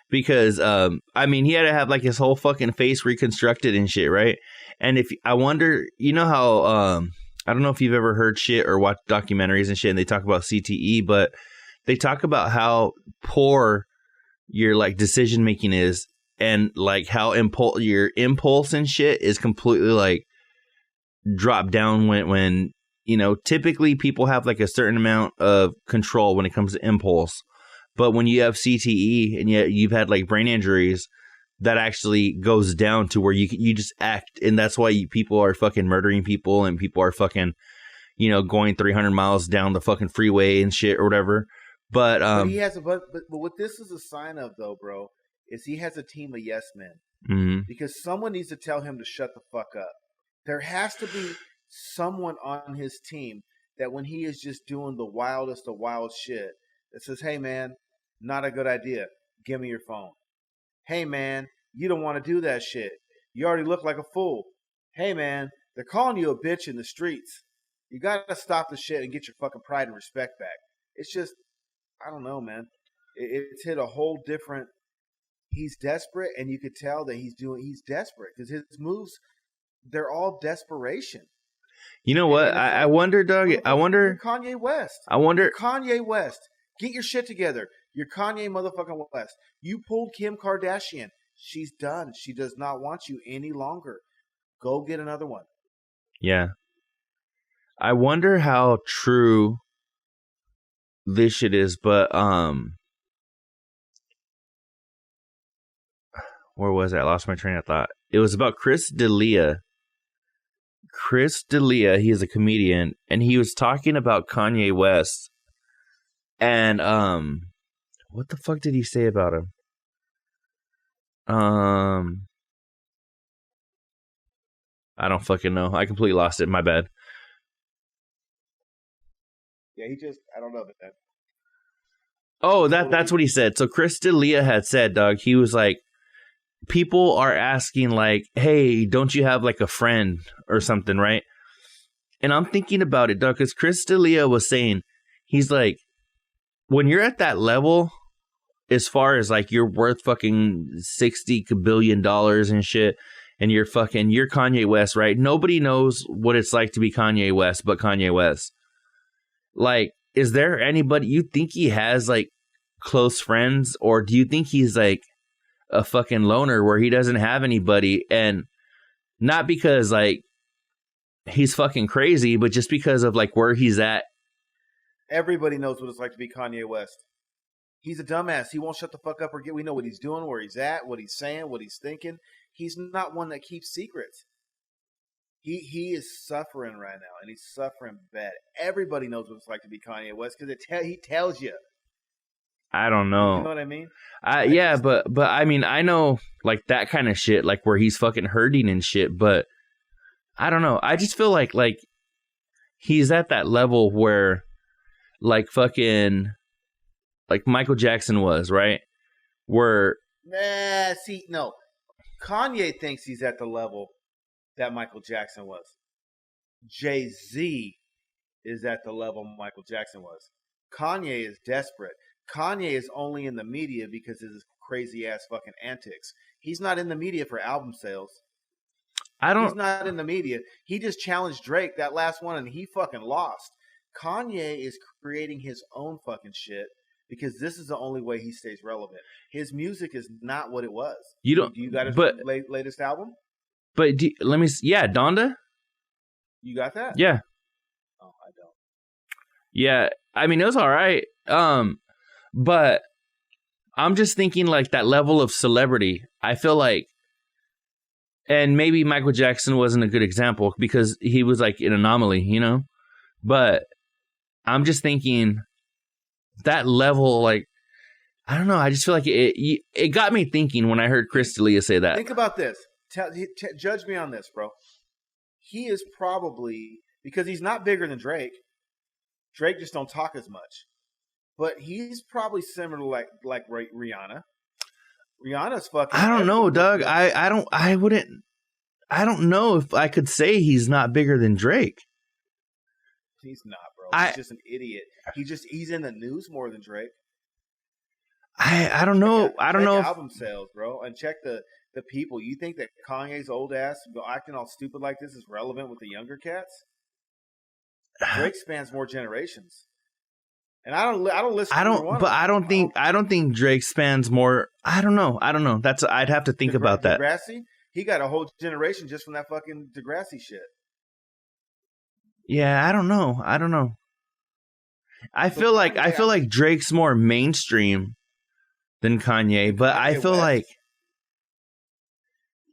Because, I mean, he had to have like his whole fucking face reconstructed and shit, right? And I wonder, you know how, I don't know if you've ever heard shit or watched documentaries and shit, and they talk about CTE, but they talk about how poor your like decision making is, and like how your impulse and shit is completely like drop down when you know, typically people have like a certain amount of control when it comes to impulse, but when you have CTE and you've had like brain injuries, that actually goes down to where you just act, and that's why people are fucking murdering people, and people are fucking, you know, going 300 miles down the fucking freeway and shit or whatever. But he has but what this is a sign of, though, bro, is he has a team of yes men. Mm-hmm. Because someone needs to tell him to shut the fuck up. There has to be someone on his team that when he is just doing the wildest of wild shit, that says, hey, man, not a good idea. Give me your phone. Hey, man, you don't want to do that shit. You already look like a fool. Hey, man, they're calling you a bitch in the streets. You got to stop the shit and get your fucking pride and respect back. It's just, I don't know, man. It's hit a whole different. He's desperate, and you could tell that he's desperate because his moves, they're all desperation. You know what? I wonder, Doug. I wonder. You're Kanye West. I wonder. You're Kanye West. Get your shit together. You're Kanye motherfucking West. You pulled Kim Kardashian. She's done. She does not want you any longer. Go get another one. Yeah. I wonder how true this shit is, but where was I? I lost my train of thought. It was about Chris D'Elia. Chris D'Elia, he is a comedian, and he was talking about Kanye West. And what the fuck did he say about him? I don't fucking know. I completely lost it. My bad. Yeah, I don't know about that. Oh, that's what he said. So Chris D'Elia had said, Doug, he was like, people are asking like, hey, don't you have like a friend or something, right? And I'm thinking about it, Doug, because Chris D'Elia was saying, he's like, when you're at that level, as far as like you're worth fucking $60 billion and shit, and you're Kanye West, right? Nobody knows what it's like to be Kanye West but Kanye West. Like, is there anybody, you think he has like close friends, or do you think he's like a fucking loner where he doesn't have anybody? And not because like he's fucking crazy, but just because of like where he's at. Everybody knows what it's like to be Kanye West. He's a dumbass. He won't shut the fuck up we know what he's doing, where he's at, what he's saying, what he's thinking. He's not one that keeps secrets. He is suffering right now, and he's suffering bad. Everybody knows what it's like to be Kanye West because he tells you. I don't know. You know what I mean? But I mean, I know like that kind of shit, like where he's fucking hurting and shit. But I don't know. I just feel like he's at that level where like fucking like Michael Jackson was, right? Where no. Kanye thinks he's at the level that Michael Jackson was. Jay-Z is at the level Michael Jackson was. Kanye is desperate. Kanye is only in the media because of his crazy ass fucking antics. He's not in the media for album sales. He's not in the media. He just challenged Drake that last one and he fucking lost. Kanye is creating his own fucking shit because this is the only way he stays relevant. His music is not what it was. Do you got his latest album? But Donda? You got that? Yeah. Oh, I don't. Yeah, I mean, it was all right. But I'm just thinking like that level of celebrity. I feel like, and maybe Michael Jackson wasn't a good example because he was like an anomaly, you know? But I'm just thinking that level, like, I don't know. I just feel like it got me thinking when I heard Chris D'Elia say that. Think about this. Judge me on this, bro. He is probably, because he's not bigger than Drake. Drake just don't talk as much. But he's probably similar to like Rihanna. Rihanna's fucking. I don't know, Doug. I don't know if I could say he's not bigger than Drake. He's not, bro. He's just an idiot. He's in the news more than Drake. I don't know. I don't know. Album sales, bro, and check the people. You think that Kanye's old ass acting all stupid like this is relevant with the younger cats? Drake spans more generations. And I don't listen. I don't think Drake spans more. I don't know. I'd have to think about that. Degrassi, he got a whole generation just from that fucking Degrassi shit. Yeah, I don't know. I feel like Drake's more mainstream than Kanye, but I feel like,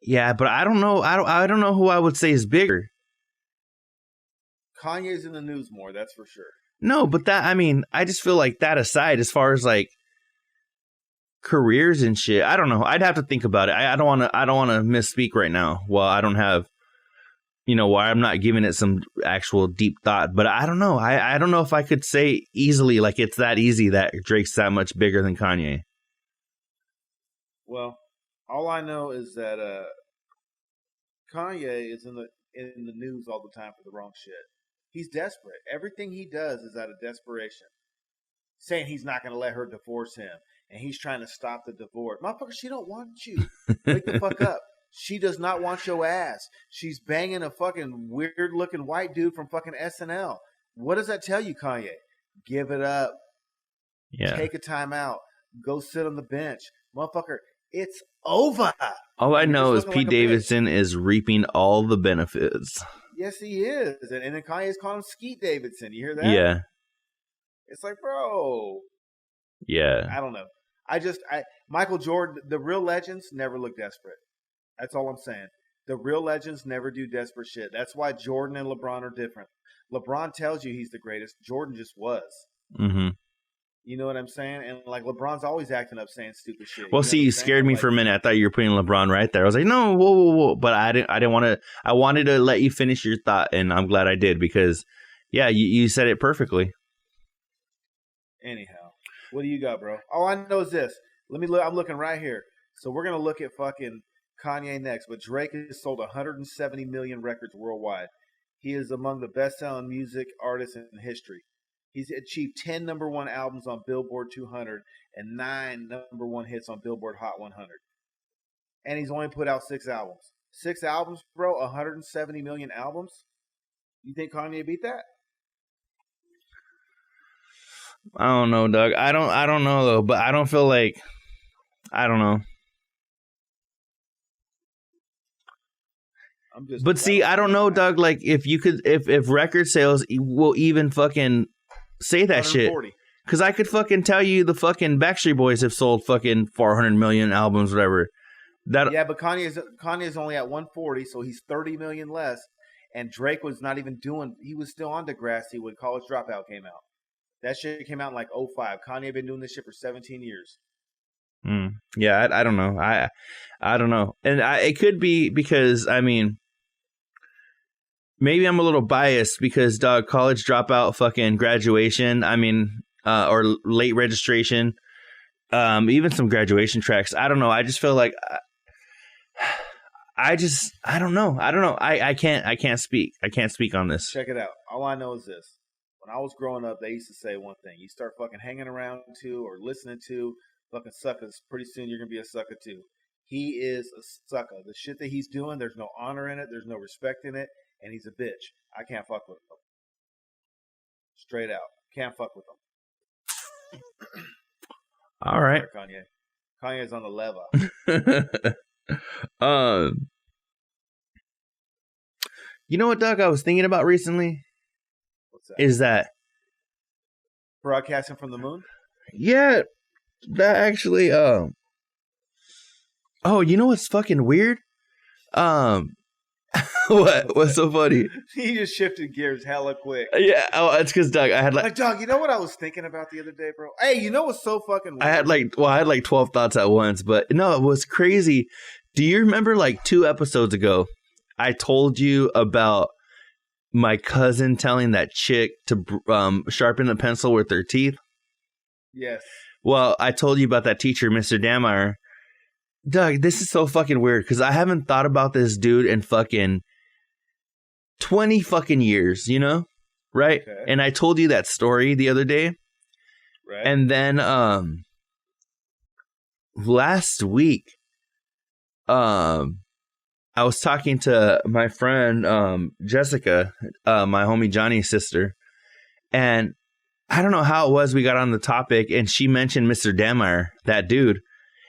yeah, but I don't know. I don't know who I would say is bigger. Kanye's in the news more, that's for sure. No, but I just feel like that aside, as far as like careers and shit, I don't know. I'd have to think about it. I don't want to misspeak right now. Well, I don't have, why I'm not giving it some actual deep thought. But I don't know. I don't know if I could say easily like it's that easy that Drake's that much bigger than Kanye. Well, all I know is that Kanye is in the news all the time for the wrong shit. He's desperate. Everything he does is out of desperation. Saying he's not going to let her divorce him. And he's trying to stop the divorce. Motherfucker, she don't want you. Wake the fuck up. She does not want your ass. She's banging a fucking weird-looking white dude from fucking SNL. What does that tell you, Kanye? Give it up. Yeah. Take a time out. Go sit on the bench. Motherfucker, it's over. All I know is Pete Davidson is reaping all the benefits. Yes, he is. And then Kanye's calling him Skeet Davidson. You hear that? Yeah. It's like, bro. Yeah. I don't know. Michael Jordan, the real legends never look desperate. That's all I'm saying. The real legends never do desperate shit. That's why Jordan and LeBron are different. LeBron tells you he's the greatest. Jordan just was. Mm-hmm. You know what I'm saying? And like LeBron's always acting up saying stupid shit. Well, you scared me for a minute. I thought you were putting LeBron right there. I was like, no, whoa. But I didn't want to. I wanted to let you finish your thought, and I'm glad I did because, yeah, you said it perfectly. Anyhow, what do you got, bro? All I know is this. Let me look. I'm looking right here. So we're gonna look at fucking Kanye next. But Drake has sold 170 million records worldwide. He is among the best-selling music artists in history. He's achieved 10 number one albums on Billboard 200 and 9 number one hits on Billboard Hot 100. And he's only put out 6 albums. 6 albums, bro, 170 million albums? You think Kanye beat that? I don't know, Doug. I don't know, though. But I don't feel like... I don't know. But see, I don't know, Doug. Like, if record sales will even fucking... say that shit, because I could fucking tell you the fucking Backstreet Boys have sold fucking 400 million albums, whatever. Yeah, but Kanye's only at 140, so he's 30 million less. And Drake was not even he was still on Degrassi when College Dropout came out. That shit came out in like 2005. Kanye been doing this shit for 17 years. Yeah, I don't know. I don't know. And it could be because, I mean, maybe I'm a little biased because, dog, College Dropout, fucking Graduation, I mean, or Late Registration, even some graduation tracks. I don't know. I just feel like I don't know. I can't speak. I can't speak on this. Check it out. All I know is this. When I was growing up, they used to say one thing. You start fucking hanging around to or listening to fucking suckers, pretty soon you're going to be a sucker too. He is a sucker. The shit that he's doing, there's no honor in it. There's no respect in it. And he's a bitch. I can't fuck with him. Straight out. Can't fuck with him. All right. Sorry, Kanye. Kanye's on the level. You know what, Doug, I was thinking about recently? What's that? Is that broadcasting from the moon? Yeah, that actually oh, you know what's fucking weird? What's so funny? He just shifted gears hella quick. Yeah, it's because Doug, I had like Doug, you know what I was thinking about the other day, bro? Hey, you know what's so fucking weird? I had like 12 thoughts at once, but no, it was crazy. Do you remember like 2 episodes ago I told you about my cousin telling that chick to sharpen a pencil with her teeth? Yes. Well, I told you about that teacher, Mr. Dameyer. Doug, this is so fucking weird because I haven't thought about this dude in fucking 20 fucking years, you know? Right? Okay. And I told you that story the other day. Right. And then last week, I was talking to my friend Jessica, my homie Johnny's sister, and I don't know how it was we got on the topic, and she mentioned Mr. Dameyer, that dude,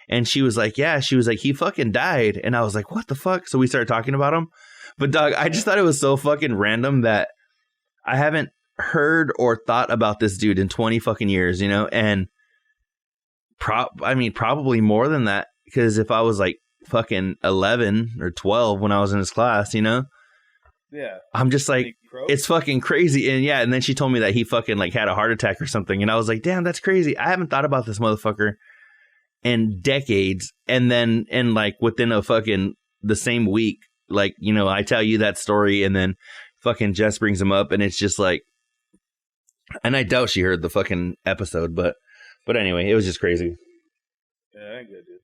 and she was like, yeah, she was like, he fucking died, and I was like, what the fuck? So we started talking about him, but dog, I just thought it was so fucking random that I haven't heard or thought about this dude in 20 fucking years, you know, and probably more than that, because if I was like fucking 11 or 12 when I was in his class, you know? Yeah. I'm just like, it's fucking crazy. And yeah, and then she told me that he fucking like had a heart attack or something. And I was like, damn, that's crazy. I haven't thought about this motherfucker in decades. And then, and like within a fucking the same week, like, you know, I tell you that story and then fucking Jess brings him up and it's just like, and I doubt she heard the fucking episode, but anyway, it was just crazy. Yeah, that ain't good, dude.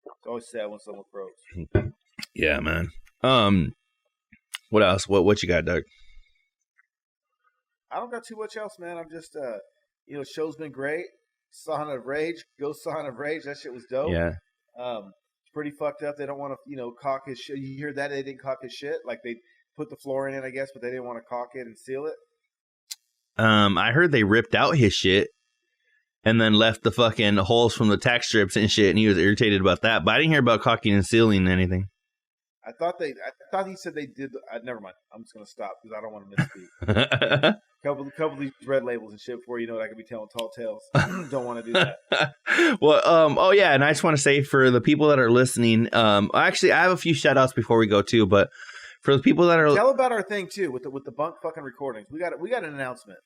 It's always sad when someone croaks. Yeah, man. What else? What you got, Doug? I don't got too much else, man. I'm just, you know, show's been great. Son of Rage, go Son of Rage. That shit was dope. Yeah. It's pretty fucked up. They don't want to, you know, caulk his shit. You hear that? They didn't caulk his shit. Like they put the floor in it, I guess, but they didn't want to caulk it and seal it. I heard they ripped out his shit and then left the fucking holes from the tack strips and shit, and he was irritated about that. But I didn't hear about caulking and sealing anything. I thought he said they did. Never mind. I'm just gonna stop because I don't want to misspeak. couple of these red labels and shit before you know it, I could be telling tall tales. Don't want to do that. Well, oh yeah, and I just want to say for the people that are listening, actually I have a few shout outs before we go too, but for the people that are tell about our thing too with the bunk fucking recordings. We got an announcement.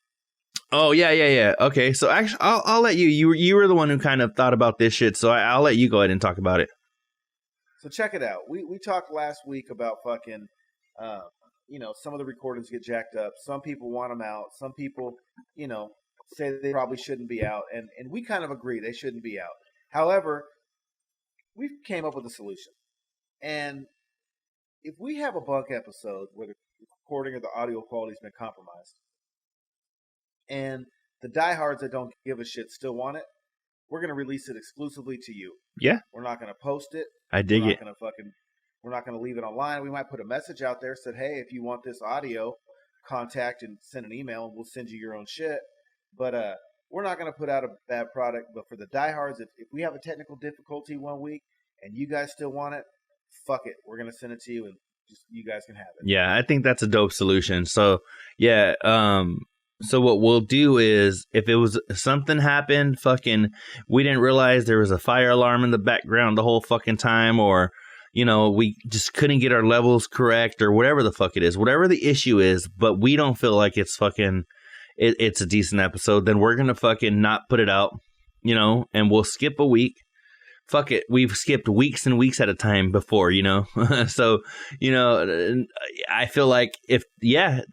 Oh yeah. Okay, so actually, I'll let you. You were the one who kind of thought about this shit, so I'll let you go ahead and talk about it. So check it out. We talked last week about fucking, you know, some of the recordings get jacked up. Some people want them out. Some people, you know, say they probably shouldn't be out, and we kind of agree they shouldn't be out. However, we came up with a solution, and if we have a bunk episode where the recording or the audio quality's been compromised, and the diehards that don't give a shit still want it, we're going to release it exclusively to you. Yeah. We're not going to post it. I dig it. We're not going to leave it online. We might put a message out there said, hey, if you want this audio, contact and send an email and we'll send you your own shit. But we're not going to put out a bad product. But for the diehards, if we have a technical difficulty one week and you guys still want it, fuck it. We're going to send it to you and just you guys can have it. Yeah, I think that's a dope solution. So, yeah, so what we'll do is if it was something happened, fucking, we didn't realize there was a fire alarm in the background the whole fucking time, or, we just couldn't get our levels correct or whatever the fuck it is, whatever the issue is, but we don't feel like it's fucking, it's a decent episode, then we're going to fucking not put it out, and we'll skip a week. Fuck it. We've skipped weeks and weeks at a time before, so, I feel like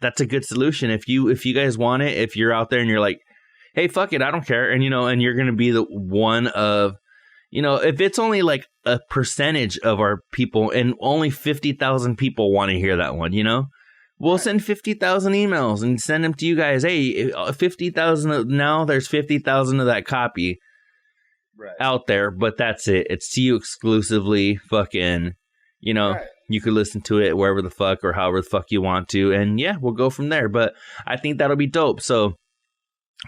that's a good solution. If you guys want it, if you're out there and you're like, hey, fuck it, I don't care. And, and you're going to be the one of, if it's only like a percentage of our people and only 50,000 people want to hear that one, we'll send 50,000 emails and send them to you guys. Hey, 50,000 now, there's 50,000 of that copy out there, but that's it. It's to you exclusively. Fucking, you could listen to it wherever the fuck or however the fuck you want to. And we'll go from there. But I think that'll be dope. So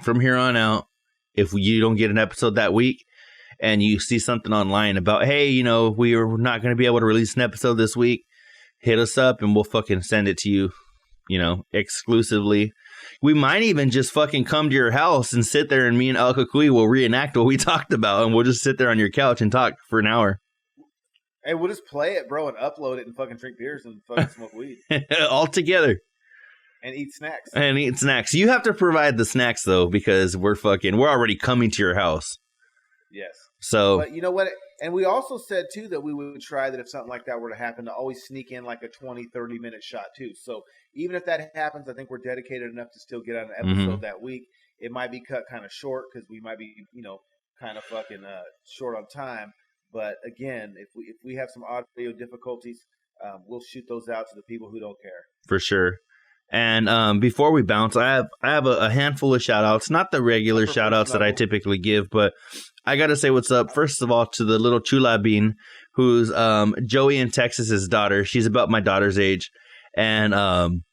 from here on out, if you don't get an episode that week and you see something online about, hey, we are not going to be able to release an episode this week, hit us up and we'll fucking send it to you, exclusively. We might even just fucking come to your house and sit there, and me and El Cucuy will reenact what we talked about, and we'll just sit there on your couch and talk for an hour. Hey, we'll just play it, bro, and upload it and fucking drink beers and fucking smoke weed. All together. And eat snacks. You have to provide the snacks, though, because we're already coming to your house. Yes. So. But you know what? And we also said, too, that we would try that if something like that were to happen, to always sneak in like a 20, 30-minute shot, too. So even if that happens, I think we're dedicated enough to still get on an episode that week. It might be cut kind of short because we might be, kind of fucking short on time. But again, if we have some audio difficulties, we'll shoot those out to the people who don't care. For sure. And before we bounce, I have a handful of shout-outs. Not the regular shout-outs that I typically give, but I got to say what's up, first of all, to the little Chula Bean, who's Joey in Texas's daughter. She's about my daughter's age. And I'm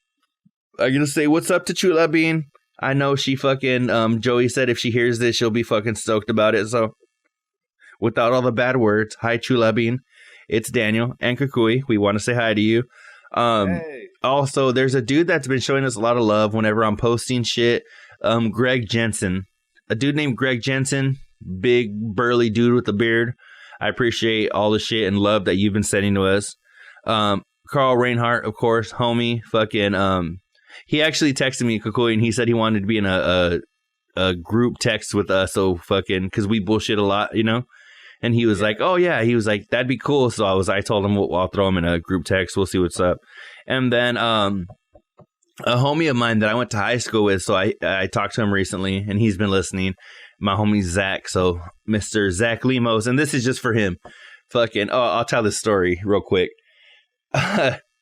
going to say what's up to Chula Bean. I know she fucking, Joey said if she hears this, she'll be fucking stoked about it. So without all the bad words, hi, Chula Bean. It's Daniel and Cucuy. We want to say hi to you. Hey. Also, there's a dude that's been showing us a lot of love whenever I'm posting shit. Greg Jensen. A dude named Greg Jensen. Big, burly dude with a beard. I appreciate all the shit and love that you've been sending to us. Carl Reinhardt, of course, homie. Fucking, he actually texted me, Cucuy, and he said he wanted to be in a group text with us. So fucking, because we bullshit a lot, And he was like, oh, yeah. He was like, that'd be cool. So I told him, I'll throw him in a group text. We'll see what's up. And then a homie of mine that I went to high school with, so I talked to him recently, and he's been listening. My homie Zach, so Mr. Zach Lemos, and this is just for him. Fucking, I'll tell this story real quick.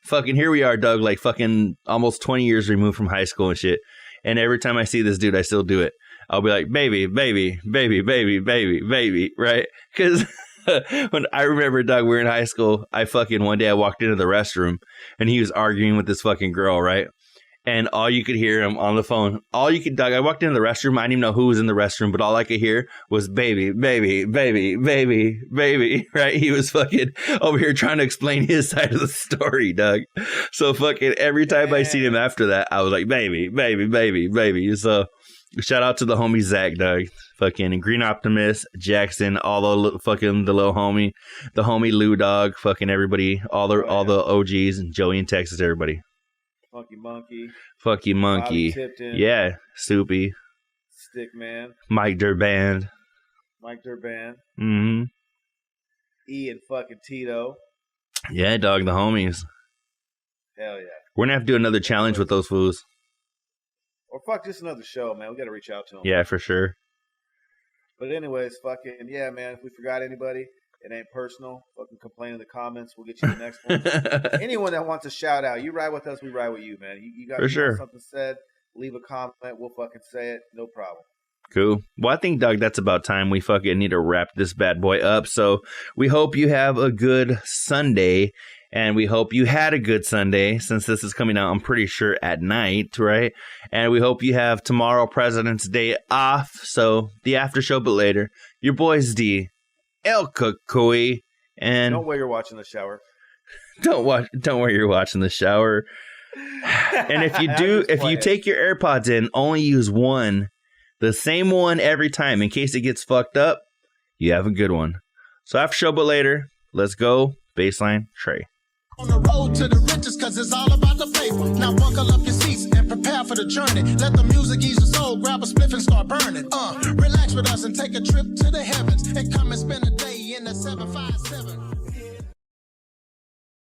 Fucking, here we are, Doug, like fucking almost 20 years removed from high school and shit. And every time I see this dude, I still do it. I'll be like, baby, baby, baby, baby, baby, baby, right? Because when I remember, Doug, we were in high school. One day I walked into the restroom and he was arguing with this fucking girl, right? And all you could hear him on the phone. Doug, I walked into the restroom. I didn't even know who was in the restroom, but all I could hear was baby, baby, baby, baby, baby, right? He was fucking over here trying to explain his side of the story, Doug. So fucking every time I seen him after that, I was like, baby, baby, baby, baby. So shout out to the homie Zach, Doug. Fucking Green Optimist, Jackson, all the fucking the little homie, the homie Lou Dog, fucking everybody, all the OGs, and Joey in Texas, everybody. Funky Monkey. Yeah, Soupy. Stickman. Mike Durband. Mm-hmm. E and fucking Tito. Yeah, dog, the homies. Hell yeah. We're gonna have to do another challenge with those fools. Or fuck, just another show, man. We gotta reach out to them. Yeah, for sure. But anyways, fucking, yeah, man. If we forgot anybody, it ain't personal. Fucking complain in the comments. We'll get you the next one. Anyone that wants a shout out, you ride with us, we ride with you, man. You got something said, leave a comment. We'll fucking say it. No problem. Cool. Well, I think, Doug, that's about time. We fucking need to wrap this bad boy up. So we hope you have a good Sunday. And we hope you had a good Sunday, since this is coming out, I'm pretty sure, at night, right? And we hope you have tomorrow, President's Day, off. So the after show, but later. Your boys, D. El Cucuy, and don't wear you're watching the shower. Don't wear you're watching the shower. And if you do, if you take your AirPods in, only use one, the same one every time, in case it gets fucked up. You have a good one. So after show, but later. Let's go. Baseline, Trey. On the road to the riches, cause it's all about the paper. Now buckle up your seats and prepare for the journey. Let the music ease your soul, grab a spliff and start burning. Relax with us and take a trip to the heavens. And come and spend a day in the 757.